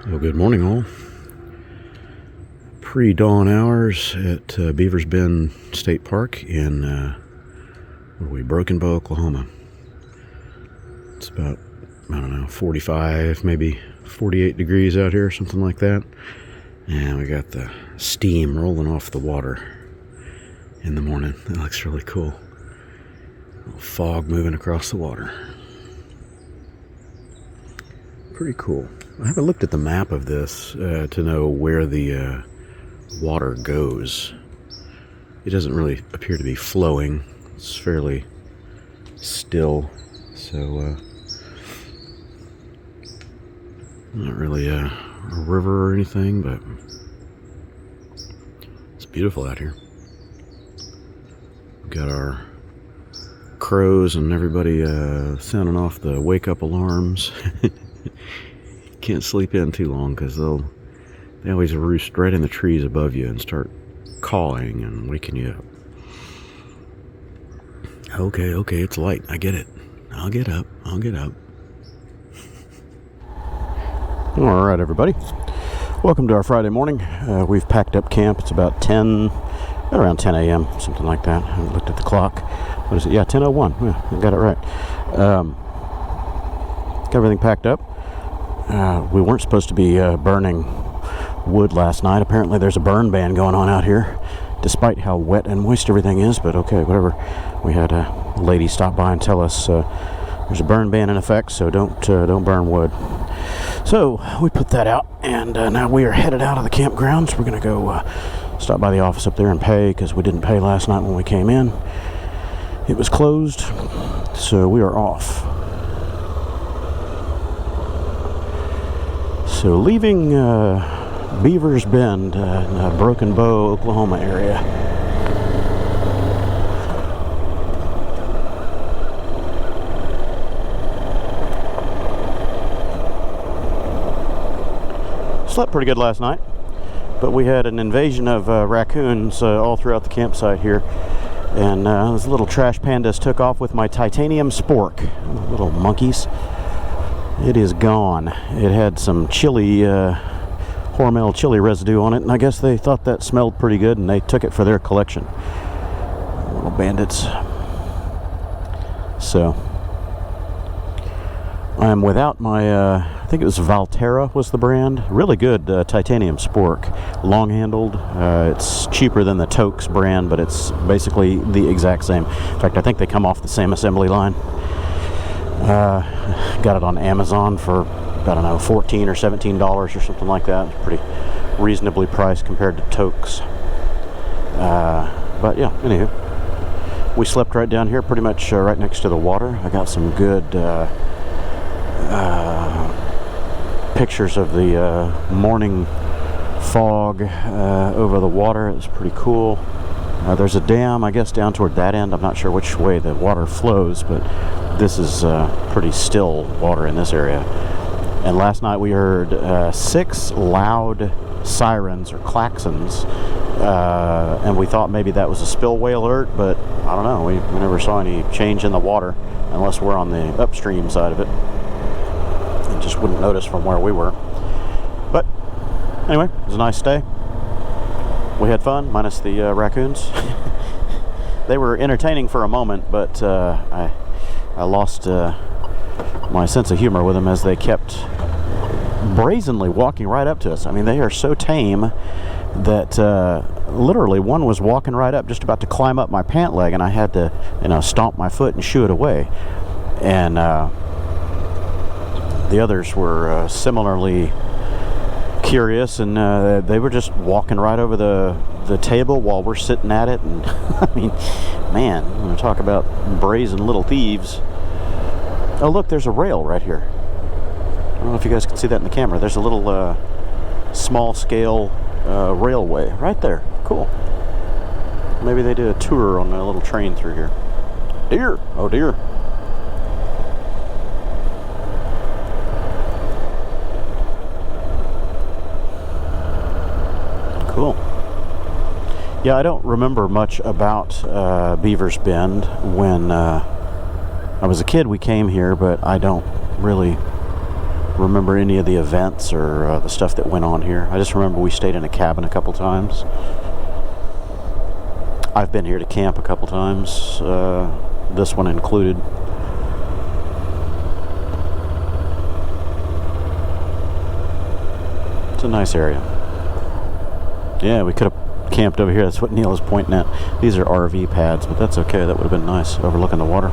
Well, good morning, all. Pre-dawn hours at Beaver's Bend State Park in, what are we, Broken Bow, Oklahoma. It's about, I don't know, 45, maybe 48 degrees out here, something like that. And we got the steam rolling off the water in the morning. That looks really cool. A little fog moving across the water. Pretty cool. I haven't looked at the map of this to know where the water goes. It doesn't really appear to be flowing. It's fairly still, so not really a river or anything, but it's beautiful out here. We've got our crows and everybody sounding off the wake-up alarms. Can't sleep in too long because they always roost right in the trees above you and start cawing and waking you up. Okay, it's light. I get it. I'll get up. All right, everybody. Welcome to our Friday morning. We've packed up camp. It's about around 10 a.m., something like that. I looked at the clock. What is it? Yeah, 10:01. Yeah, I got it right. Got everything packed up. We weren't supposed to be burning wood last night. Apparently there's a burn ban going on out here, despite how wet and moist everything is, but okay, whatever. We had a lady stop by and tell us there's a burn ban in effect, so don't burn wood. So we put that out, and now we are headed out of the campgrounds. We're going to go stop by the office up there and pay, because we didn't pay last night when we came in. It was closed, so we are off. So leaving Beaver's Bend in the Broken Bow, Oklahoma area. Slept pretty good last night, but we had an invasion of raccoons all throughout the campsite here, and those little trash pandas took off with my titanium spork. Little monkeys. It is gone. It had some chili, Hormel chili residue on it, and I guess they thought that smelled pretty good, and they took it for their collection. Little bandits. So I'm without my, I think it was Valterra was the brand. Really good titanium spork. Long-handled. It's cheaper than the Tokes brand, but it's basically the exact same. In fact, I think they come off the same assembly line. Got it on Amazon for, I don't know, $14 or $17 or something like that. It's pretty reasonably priced compared to Tokes. But yeah, anywho, we slept right down here, pretty much right next to the water. I got some good pictures of the morning fog over the water. It was pretty cool. There's a dam, I guess, down toward that end. I'm not sure which way the water flows, but this is pretty still water in this area. And last night we heard 6 loud sirens or klaxons, and we thought maybe that was a spillway alert, but I don't know. We never saw any change in the water unless we're on the upstream side of it. You just wouldn't notice from where we were. But anyway, it was a nice day. We had fun, minus the raccoons. They were entertaining for a moment, but I lost my sense of humor with them as they kept brazenly walking right up to us. I mean, they are so tame that literally one was walking right up, just about to climb up my pant leg, and I had to, stomp my foot and shoo it away. And the others were similarly curious, and they were just walking right over the table while we're sitting at it. And I mean, man, I'm going to talk about brazen little thieves. Oh, look, there's a rail right here. I don't know if you guys can see that in the camera. There's a little small scale railway right there. Cool. Maybe they did a tour on a little train through here. Deer. Oh, deer. Cool. Yeah, I don't remember much about Beaver's Bend. When I was a kid, we came here, but I don't really remember any of the events or the stuff that went on here. I just remember we stayed in a cabin a couple times. I've been here to camp a couple times, this one included. It's a nice area. Yeah, we could have camped over here. That's what Neil is pointing at. These are RV pads, but that's okay. That would have been nice, overlooking the water.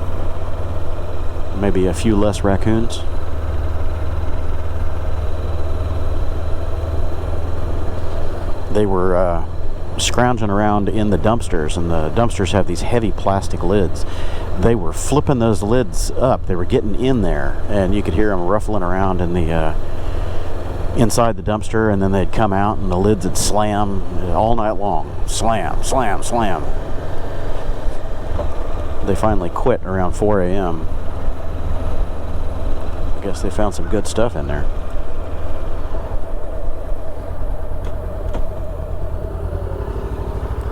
Maybe a few less raccoons. they were scrounging around in the dumpsters, and the dumpsters have these heavy plastic lids. They were flipping those lids up. They were getting in there, and you could hear them ruffling around in the inside the dumpster, and then they'd come out and the lids would slam all night long. Slam, slam, slam. They finally quit around 4 a.m. I guess they found some good stuff in there.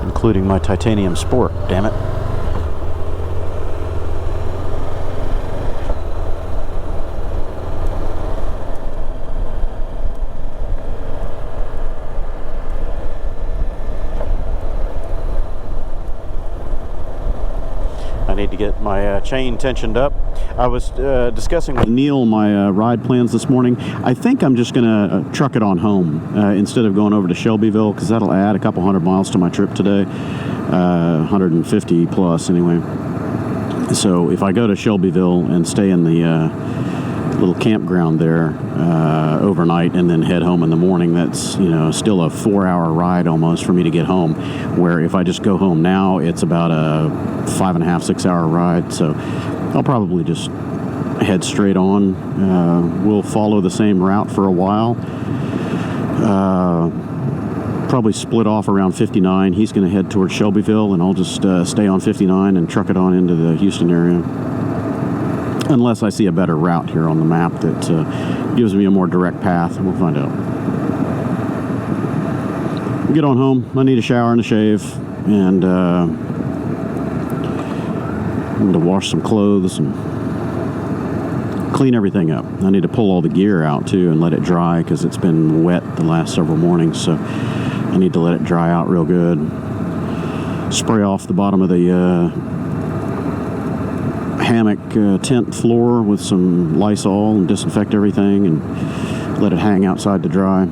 Including my titanium spork, damn it. I need to get my chain tensioned up. I was discussing with Neil my ride plans this morning. I think I'm just going to truck it on home instead of going over to Shelbyville, because that'll add a couple hundred miles to my trip today. 150 plus anyway. So if I go to Shelbyville and stay in the little campground there overnight and then head home in the morning, that's, you know, still a 4-hour ride almost for me to get home, where if I just go home now, it's about a 5.5, 6-hour ride. So I'll probably just head straight on. We'll follow the same route for a while. Probably split off around 59. He's going to head towards Shelbyville, and I'll just stay on 59 and truck it on into the Houston area. Unless I see a better route here on the map that gives me a more direct path. We'll find out. Get on home. I need a shower and a shave, and I need to wash some clothes and clean everything up. I need to pull all the gear out too and let it dry, because it's been wet the last several mornings, so I need to let it dry out real good. Spray off the bottom of the hammock tent floor with some Lysol and disinfect everything and let it hang outside to dry.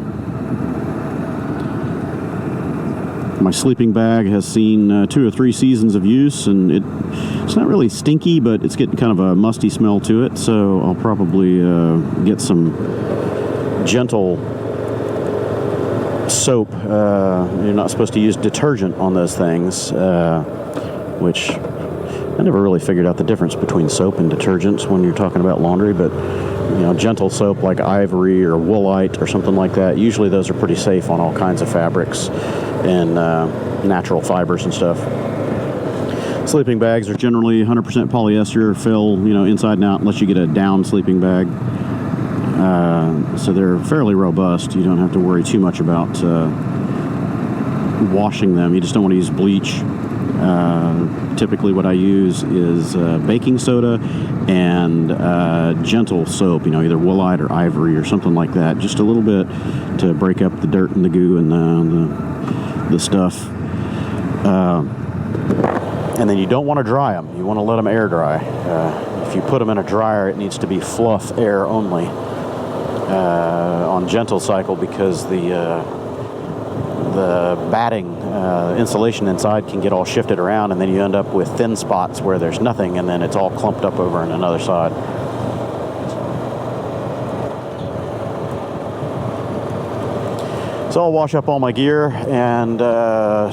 My sleeping bag has seen 2 or 3 seasons of use, and it's not really stinky, but it's getting kind of a musty smell to it, so I'll probably get some gentle soap. You're not supposed to use detergent on those things, which I never really figured out the difference between soap and detergents when you're talking about laundry, but you know, gentle soap like Ivory or Woolite or something like that, usually those are pretty safe on all kinds of fabrics and natural fibers and stuff. Sleeping bags are generally 100% polyester, fill, you know, inside and out, unless you get a down sleeping bag. So they're fairly robust. You don't have to worry too much about washing them. You just don't want to use bleach. Typically what I use is baking soda and gentle soap, you know, either Woolite or Ivory or something like that, just a little bit to break up the dirt and the goo and the stuff. And then you don't want to dry them. You want to let them air dry. If you put them in a dryer, it needs to be fluff air only on gentle cycle, because the batting insulation inside can get all shifted around, and then you end up with thin spots where there's nothing, and then it's all clumped up over on another side. So I'll wash up all my gear and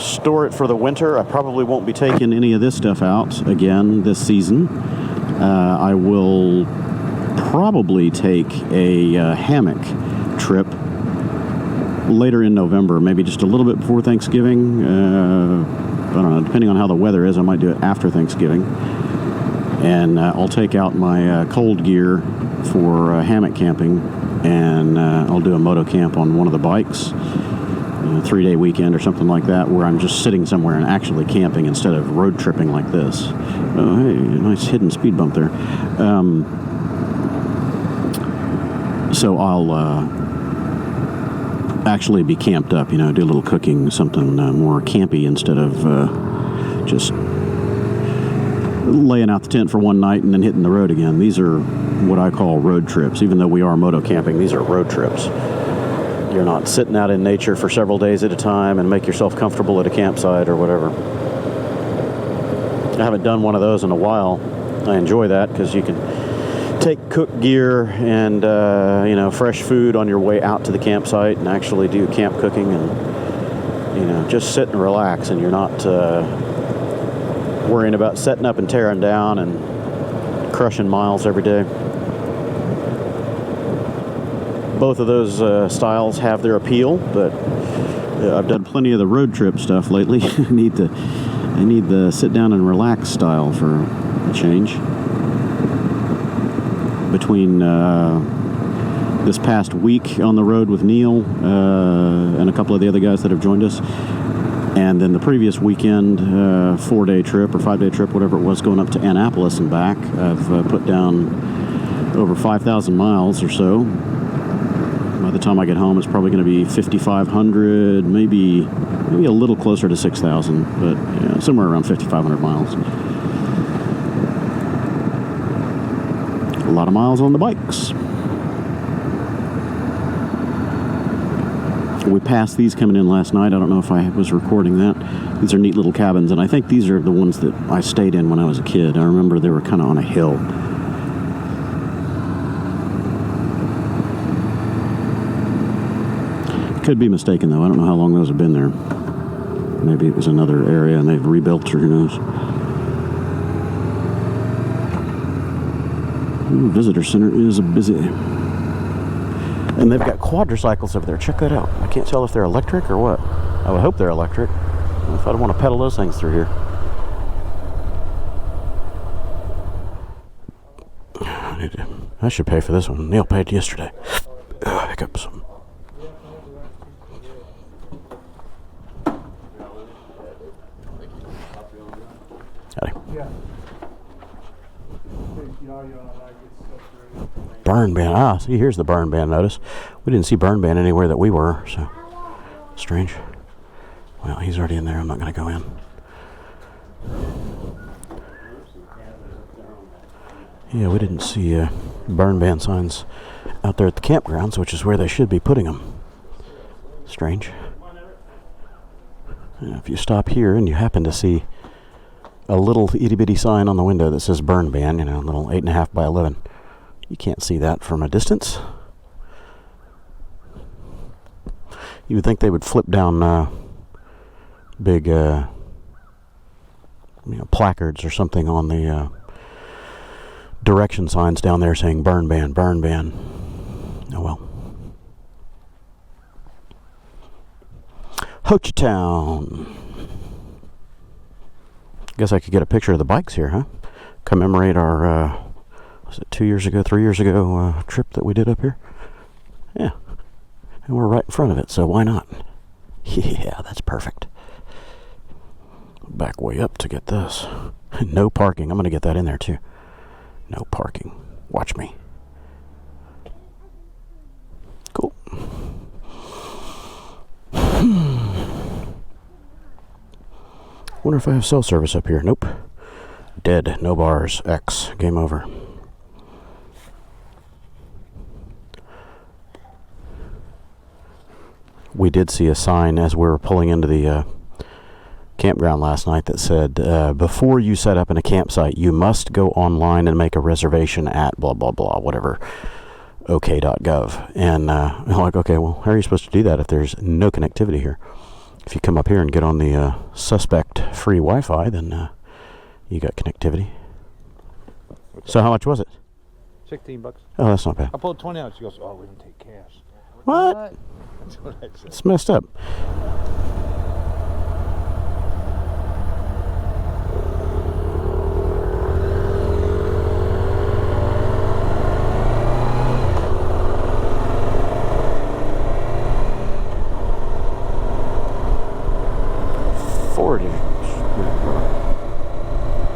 store it for the winter. I probably won't be taking any of this stuff out again this season. I will probably take a hammock trip later in November, maybe just a little bit before Thanksgiving. I don't know, depending on how the weather is, I might do it after Thanksgiving. And I'll take out my cold gear for hammock camping, and I'll do a motocamp on one of the bikes, a 3-day weekend or something like that, where I'm just sitting somewhere and actually camping instead of road tripping like this. Oh, hey, nice hidden speed bump there. So I'll actually be camped up, you know, do a little cooking, something more campy instead of just laying out the tent for one night and then hitting the road again. These are what I call road trips. Even though we are moto camping, these are road trips. You're not sitting out in nature for several days at a time and make yourself comfortable at a campsite or whatever. I haven't done one of those in a while. I enjoy that because you can take cooked gear and you know, fresh food on your way out to the campsite and actually do camp cooking and You know, just sit and relax, and you're not worrying about setting up and tearing down and crushing miles every day. Both of those styles have their appeal, but I've done plenty of the road trip stuff lately. I need the sit down and relax style for a change. Between this past week on the road with Neil and a couple of the other guys that have joined us, and then the previous weekend, 4-day trip or 5-day trip, whatever it was, going up to Annapolis and back, I've put down over 5,000 miles or so. By the time I get home, it's probably going to be 5,500, maybe a little closer to 6,000, but yeah, somewhere around 5,500 miles. A lot of miles on the bikes. We passed these coming in last night. I don't know if I was recording that. These are neat little cabins, and I think these are the ones that I stayed in when I was a kid. I remember they were kind of on a hill. Could be mistaken, though. I don't know how long those have been there. Maybe it was another area and they've rebuilt, or who knows. Ooh, visitor center is busy. And they've got quadricycles over there. Check that out. I can't tell if they're electric or what. I would hope they're electric. If I'd want to pedal those things through here. I should pay for this one. Neil paid yesterday. Hiccups. Burn ban. Ah, see, here's the burn ban notice. We didn't see burn ban anywhere that we were, so strange. Well, he's already in there. I'm not going to go in. Yeah, we didn't see burn ban signs out there at the campgrounds, which is where they should be putting them. Strange. And if you stop here and you happen to see a little itty-bitty sign on the window that says burn ban, you know, a little 8.5 by 11. You can't see that from a distance. You would think they would flip down big placards or something on the direction signs down there saying burn ban, burn ban. Oh well. Ho-Chi-Town. Guess I could get a picture of the bikes here, huh? Commemorate our, was it 3 years ago trip that we did up here? Yeah. And we're right in front of it, so why not? Yeah, that's perfect. Back way up to get this. No parking. I'm going to get that in there, too. No parking. Watch me. Cool. Wonder if I have cell service up here. Nope. Dead. No bars. X. Game over. We did see a sign as we were pulling into the campground last night that said, before you set up in a campsite, you must go online and make a reservation at blah, blah, blah, whatever, ok.gov. And I'm like, okay, well, how are you supposed to do that if there's no connectivity here? If you come up here and get on the suspect free Wi-Fi, then you got connectivity. So how much was it? $16. Oh, that's not bad. I pulled 20 out. She goes, oh, we didn't take cash. What? That's what I said. It's messed up.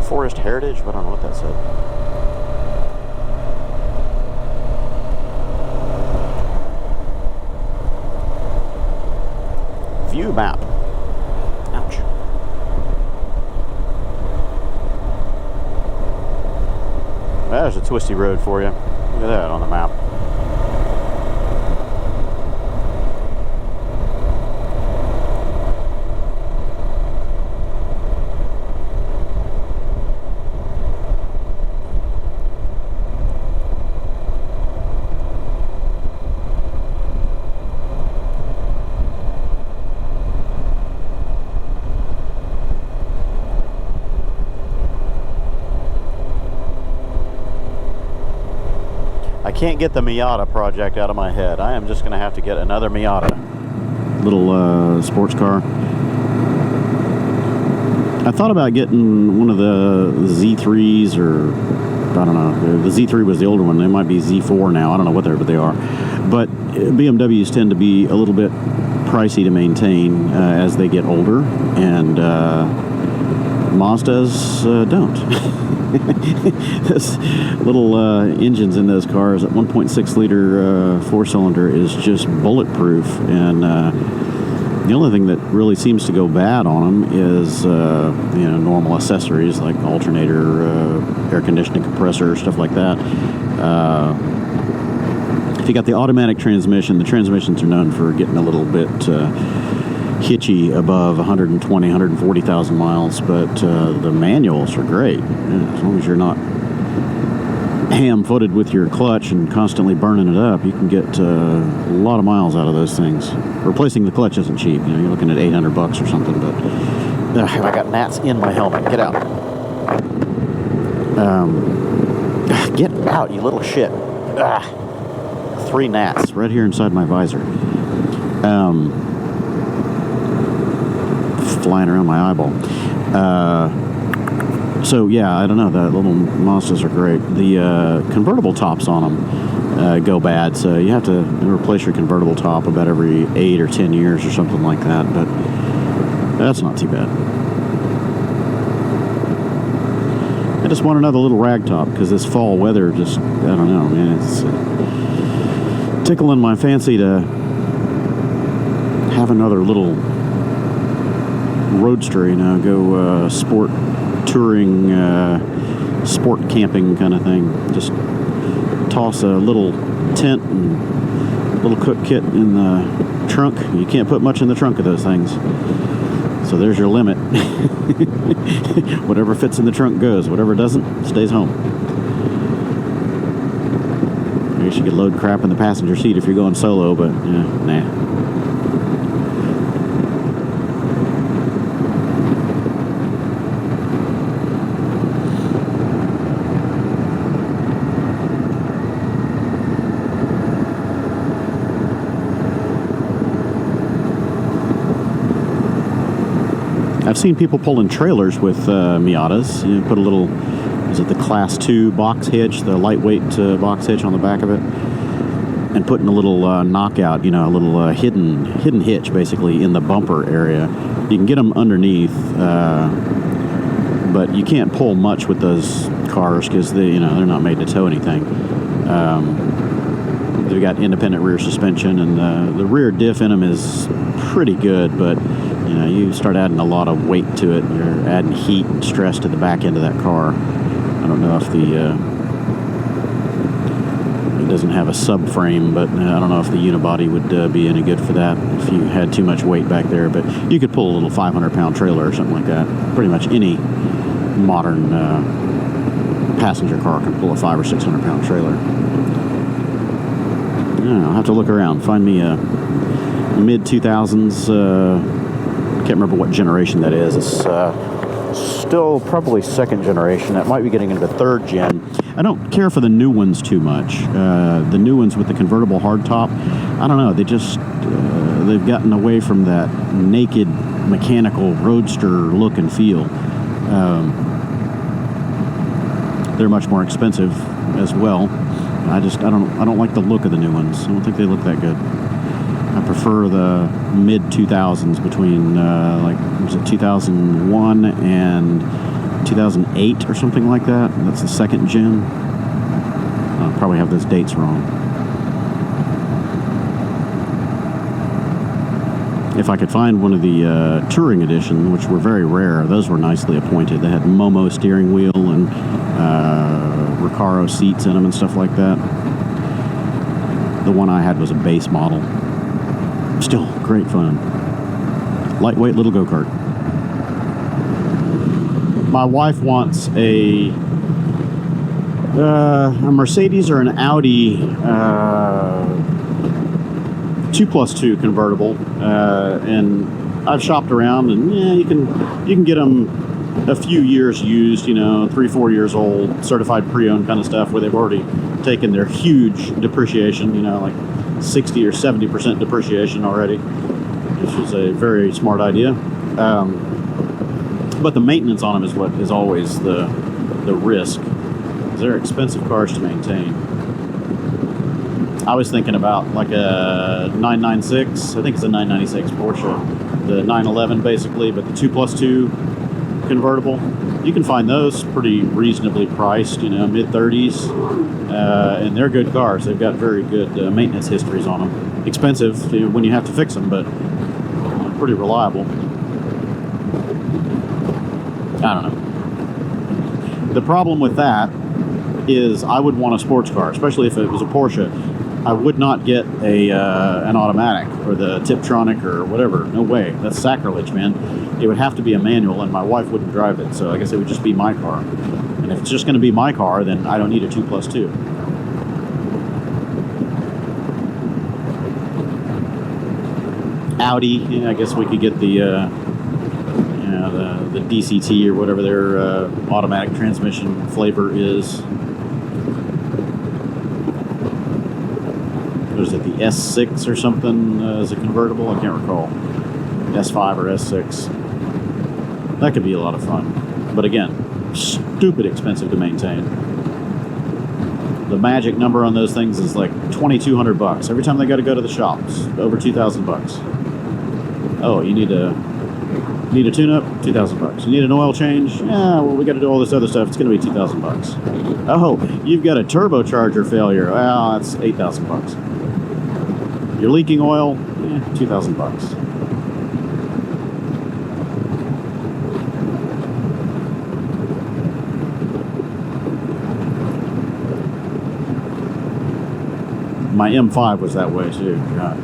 Forest Heritage? I don't know what that said. View map. Ouch. There's a twisty road for you. Look at that on the map. can't get the Miata project out of my head. I am just going to have to get another Miata. Little sports car. I thought about getting one of the Z3s, or I don't know. The Z3 was the older one. They might be Z4 now. I don't know what but they are. But BMWs tend to be a little bit pricey to maintain as they get older, and Mazdas don't. This little engines in those cars at 1.6 liter four-cylinder is just bulletproof, and the only thing that really seems to go bad on them is normal accessories like alternator, air conditioning compressor, stuff like that. If you got the automatic transmission, the transmissions are known for getting a little bit hitchy above 120, 140,000 miles, but the manuals are great. Yeah, as long as you're not ham-footed with your clutch and constantly burning it up, you can get a lot of miles out of those things. Replacing the clutch isn't cheap. You're looking at $800 or something, but I got gnats in my helmet. Get out. Get out, you little shit. 3 gnats right here inside my visor. Flying around my eyeball. So yeah, I don't know. The little Mazdas are great. The convertible tops on them go bad, so you have to replace your convertible top about every 8 or 10 years or something like that. But that's not too bad. I just want another little rag top because this fall weather just, I don't know, man. It's tickling my fancy to have another little roadster, go sport touring, sport camping kind of thing. Just toss a little tent and a little cook kit in the trunk. You can't put much in the trunk of those things, so there's your limit. Whatever fits in the trunk goes. Whatever doesn't stays home. I guess you could load crap in the passenger seat if you're going solo, but nah. I've seen people pulling trailers with Miatas. Put a little, is it the Class 2 box hitch, the lightweight box hitch on the back of it, and putting a little knockout, a little hidden hitch basically in the bumper area. You can get them underneath, but you can't pull much with those cars because they're not made to tow anything. They've got independent rear suspension, and the rear diff in them is pretty good, but you start adding a lot of weight to it. You're adding heat and stress to the back end of that car. I don't know if it doesn't have a subframe, but I don't know if the unibody would be any good for that if you had too much weight back there. But you could pull a little 500-pound trailer or something like that. Pretty much any modern passenger car can pull a 500 or 600-pound trailer. I'll have to look around. Find me a mid-2000s. Can't remember what generation that is. It's still probably second generation. That might be getting into third gen. I don't care for the new ones too much. The new ones with the convertible hardtop, I don't know. They just they've gotten away from that naked mechanical roadster look and feel. They're much more expensive as well. I don't like the look of the new ones. I don't think they look that good. I prefer the mid 2000s between was it 2001 and 2008 or something like that. That's the second gen. I'll probably have those dates wrong. If I could find one of the touring edition, which were very rare, those were nicely appointed. They had Momo steering wheel and Recaro seats in them and stuff like that. The one I had was a base model. Still great fun. Lightweight little go-kart. My wife wants a Mercedes or an Audi 2+2 convertible, and I've shopped around, and you can get them a few years used, 3-4 years old, certified pre-owned kind of stuff, where they've already taken their huge depreciation, you know, like 60 or 70% depreciation already, which is a very smart idea. But the maintenance on them is what is always the risk. They're expensive cars to maintain. I was thinking about like a 996, I think it's a 996 Porsche, the 911 basically, but the 2+2 convertible. You can find those pretty reasonably priced, you know, mid-30s, and they're good cars. They've got very good maintenance histories on them. Expensive when you have to fix them, but pretty reliable. I don't know. The problem with that is I would want a sports car, especially if it was a Porsche. I would not get an automatic or the Tiptronic or whatever. No way. That's sacrilege, man. It would have to be a manual, and my wife wouldn't drive it, so I guess it would just be my car. And if it's just going to be my car, then I don't need a 2+2. Audi, yeah, I guess we could get the DCT or whatever their automatic transmission flavor is. What is it, the S6 or something as a convertible? I can't recall. S5 or S6. That could be a lot of fun. But again, stupid expensive to maintain. The magic number on those things is like $2,200. Every time they got to go to the shops, over $2,000. Oh, you need a tune-up? $2,000. You need an oil change? Yeah, well, we got to do all this other stuff. It's going to be $2,000. Oh, you've got a turbocharger failure. Well, that's $8,000. You're leaking oil? Yeah, $2,000. My M5 was that way too. God.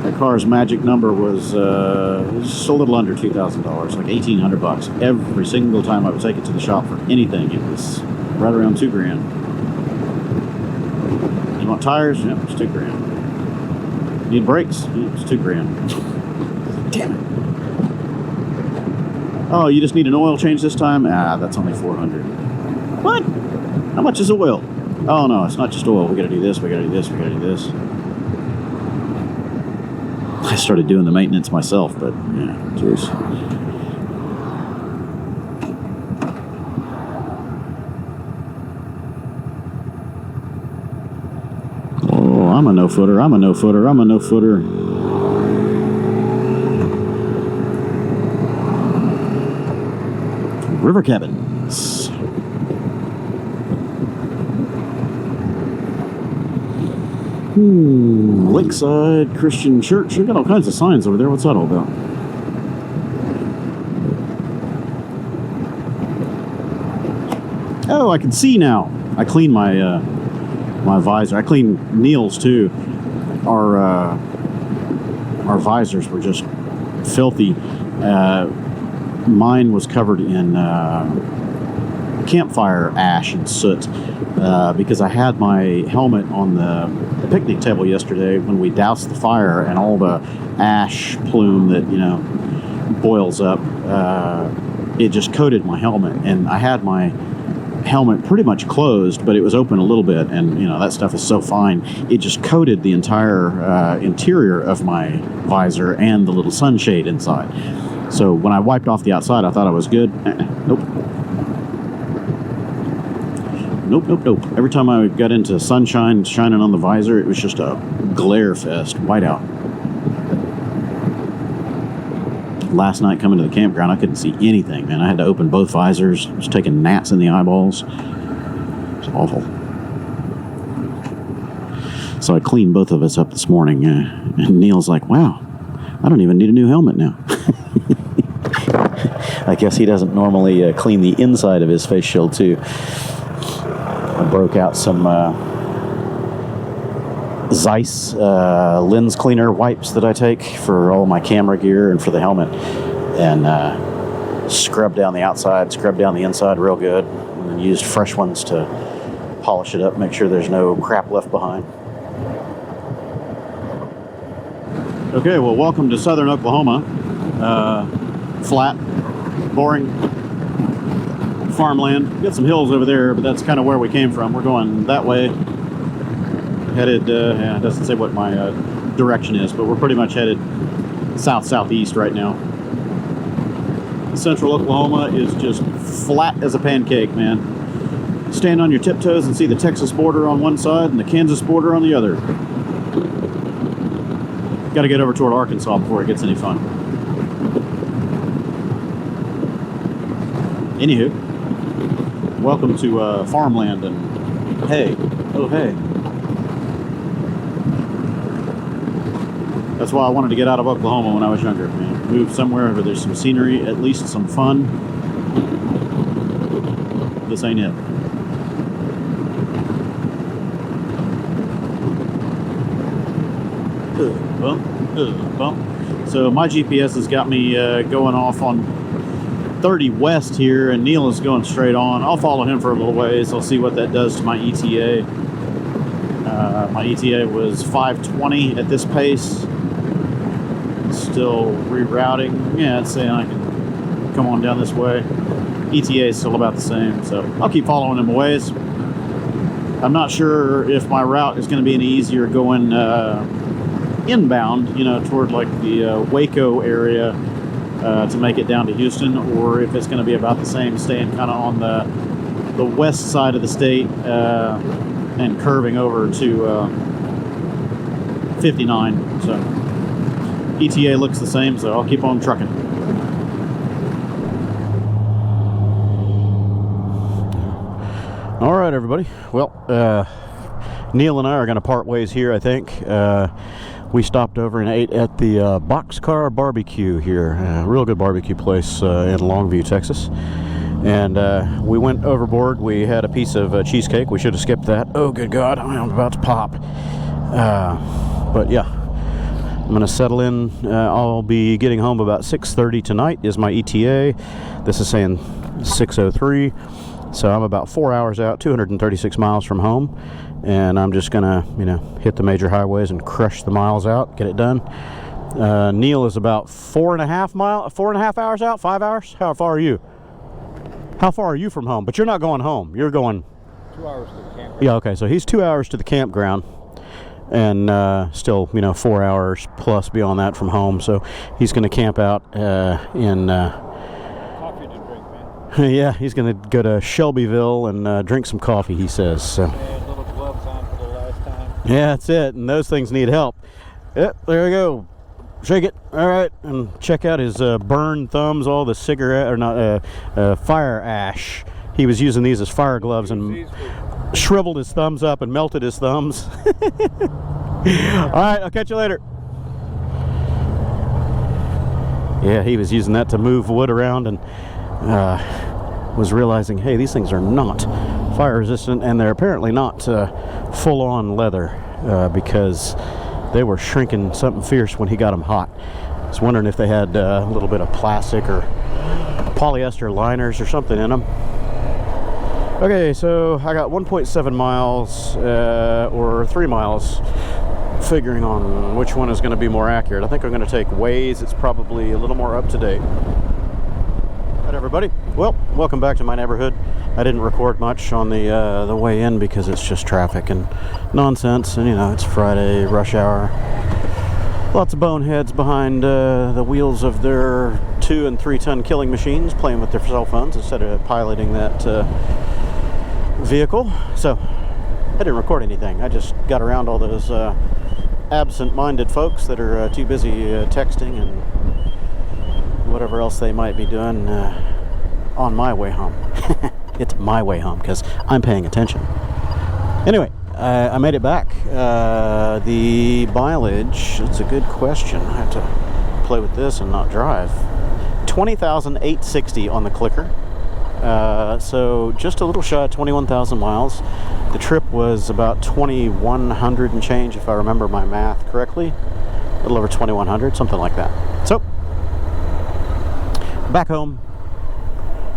That car's magic number was just a little under $2,000, like $1,800 every single time I would take it to the shop for anything. It was right around $2,000. You want tires? Yep, it's $2,000. Need brakes? Yep, it's $2,000. Damn it! Oh, you just need an oil change this time? Ah, that's only $400. What? How much is oil? Oh no, it's not just oil. We gotta do this, we gotta do this, we gotta do this. I started doing the maintenance myself, but yeah, jeez. Oh, I'm a no-footer, I'm a no-footer, I'm a no-footer. River cabins. Lakeside Christian Church. We've got all kinds of signs over there. What's that all about? Oh, I can see now. I cleaned my my visor. I cleaned Neil's too. Our visors were just filthy. Mine was covered in campfire ash and soot because I had my helmet on the picnic table yesterday when we doused the fire, and all the ash plume that, you know, boils up, it just coated my helmet, and I had my helmet pretty much closed, but it was open a little bit, and you know, that stuff is so fine, it just coated the entire interior of my visor and the little sunshade inside. So when I wiped off the outside, I thought I was good. Nope. Nope. Every time I got into sunshine shining on the visor, it was just a glare fest, whiteout. Last night coming to the campground, I couldn't see anything, man. I had to open both visors. I was taking gnats in the eyeballs. It was awful. So I cleaned both of us up this morning, and Neil's like, wow, I don't even need a new helmet now. I guess he doesn't normally clean the inside of his face shield too. I broke out some Zeiss lens cleaner wipes that I take for all my camera gear and for the helmet, and scrubbed down the outside, scrubbed down the inside real good, and then used fresh ones to polish it up, make sure there's no crap left behind. Okay, well, welcome to southern Oklahoma. Flat, boring, farmland. We've got some hills over there, but that's kind of where we came from. We're going that way. Headed, yeah, it doesn't say what my direction is, but we're pretty much headed south-southeast right now. Central Oklahoma is just flat as a pancake, man. Stand on your tiptoes and see the Texas border on one side and the Kansas border on the other. Got to get over toward Arkansas before it gets any fun. Anywho, welcome to farmland and hay. Oh, hey. That's why I wanted to get out of Oklahoma when I was younger, man. Move somewhere where there's some scenery, at least some fun. This ain't it. Bump. So my GPS has got me going off on 30 west here, and Neil is going straight on. I'll follow him for a little ways. I'll see what that does to my ETA. My ETA was 520 at this pace. Still rerouting. Yeah, it's saying I can come on down this way. ETA is still about the same, so I'll keep following him a ways. I'm not sure if my route is going to be any easier going inbound, you know, toward like the Waco area to make it down to Houston, or if it's going to be about the same, staying kind of on the west side of the state and curving over to 59. So ETA looks the same, so I'll keep on trucking. All right, everybody. Well, Neil and I are going to part ways here, I think. We stopped over and ate at the Boxcar Barbecue here. Real good barbecue place in Longview, Texas. And we went overboard. We had a piece of cheesecake. We should have skipped that. Oh, good God. I'm about to pop. But, yeah. I'm going to settle in. I'll be getting home about 6:30 tonight is my ETA. This is saying 6:03. So I'm about 4 hours out, 236 miles from home. And I'm just going to, you know, hit the major highways and crush the miles out, get it done. Neil is about 4.5 hours out, 5 hours? How far are you? How far are you from home? But you're not going home. You're going... 2 hours to the campground. Yeah, okay. So he's 2 hours to the campground. And still, you know, 4 hours plus beyond that from home. So he's going to camp out in... Coffee to drink, man. Yeah, he's going to go to Shelbyville and drink some coffee, he says. So. Yeah, little gloves on for the last time. Yeah, that's it. And those things need help. Yep, there we go. Shake it. All right. And check out his burned thumbs, all the cigarette, or not, fire ash. He was using these as fire gloves and shriveled his thumbs up and melted his thumbs. All right, I'll catch you later. Yeah, he was using that to move wood around and was realizing, hey, these things are not fire resistant, and they're apparently not full-on leather because they were shrinking something fierce when he got them hot. I was wondering if they had a little bit of plastic or polyester liners or something in them. Okay, so I got 1.7 miles or 3 miles, figuring on which one is going to be more accurate. I think I'm going to take Waze. It's probably a little more up to date. All right, everybody. Well, welcome back to my neighborhood. I didn't record much on the way in because it's just traffic and nonsense, and you know, it's Friday rush hour. Lots of boneheads behind the wheels of their 2- and 3-ton killing machines, playing with their cell phones instead of piloting that vehicle. So I didn't record anything. I just got around all those absent-minded folks that are too busy texting and whatever else they might be doing on my way home. It's my way home because I'm paying attention. Anyway, I made it back. The mileage, it's a good question. I have to play with this and not drive. 20,860 on the clicker. So just a little shy of 21,000 miles. The trip was about 2,100 and change, if I remember my math correctly. A little over 2,100, something like that. So, back home,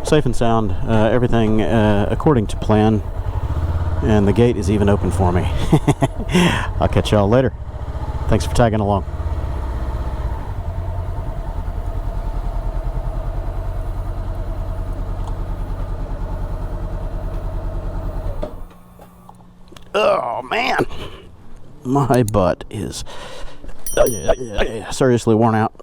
safe and sound, everything according to plan, and the gate is even open for me. I'll catch y'all later. Thanks for tagging along. Oh man, my butt is seriously worn out.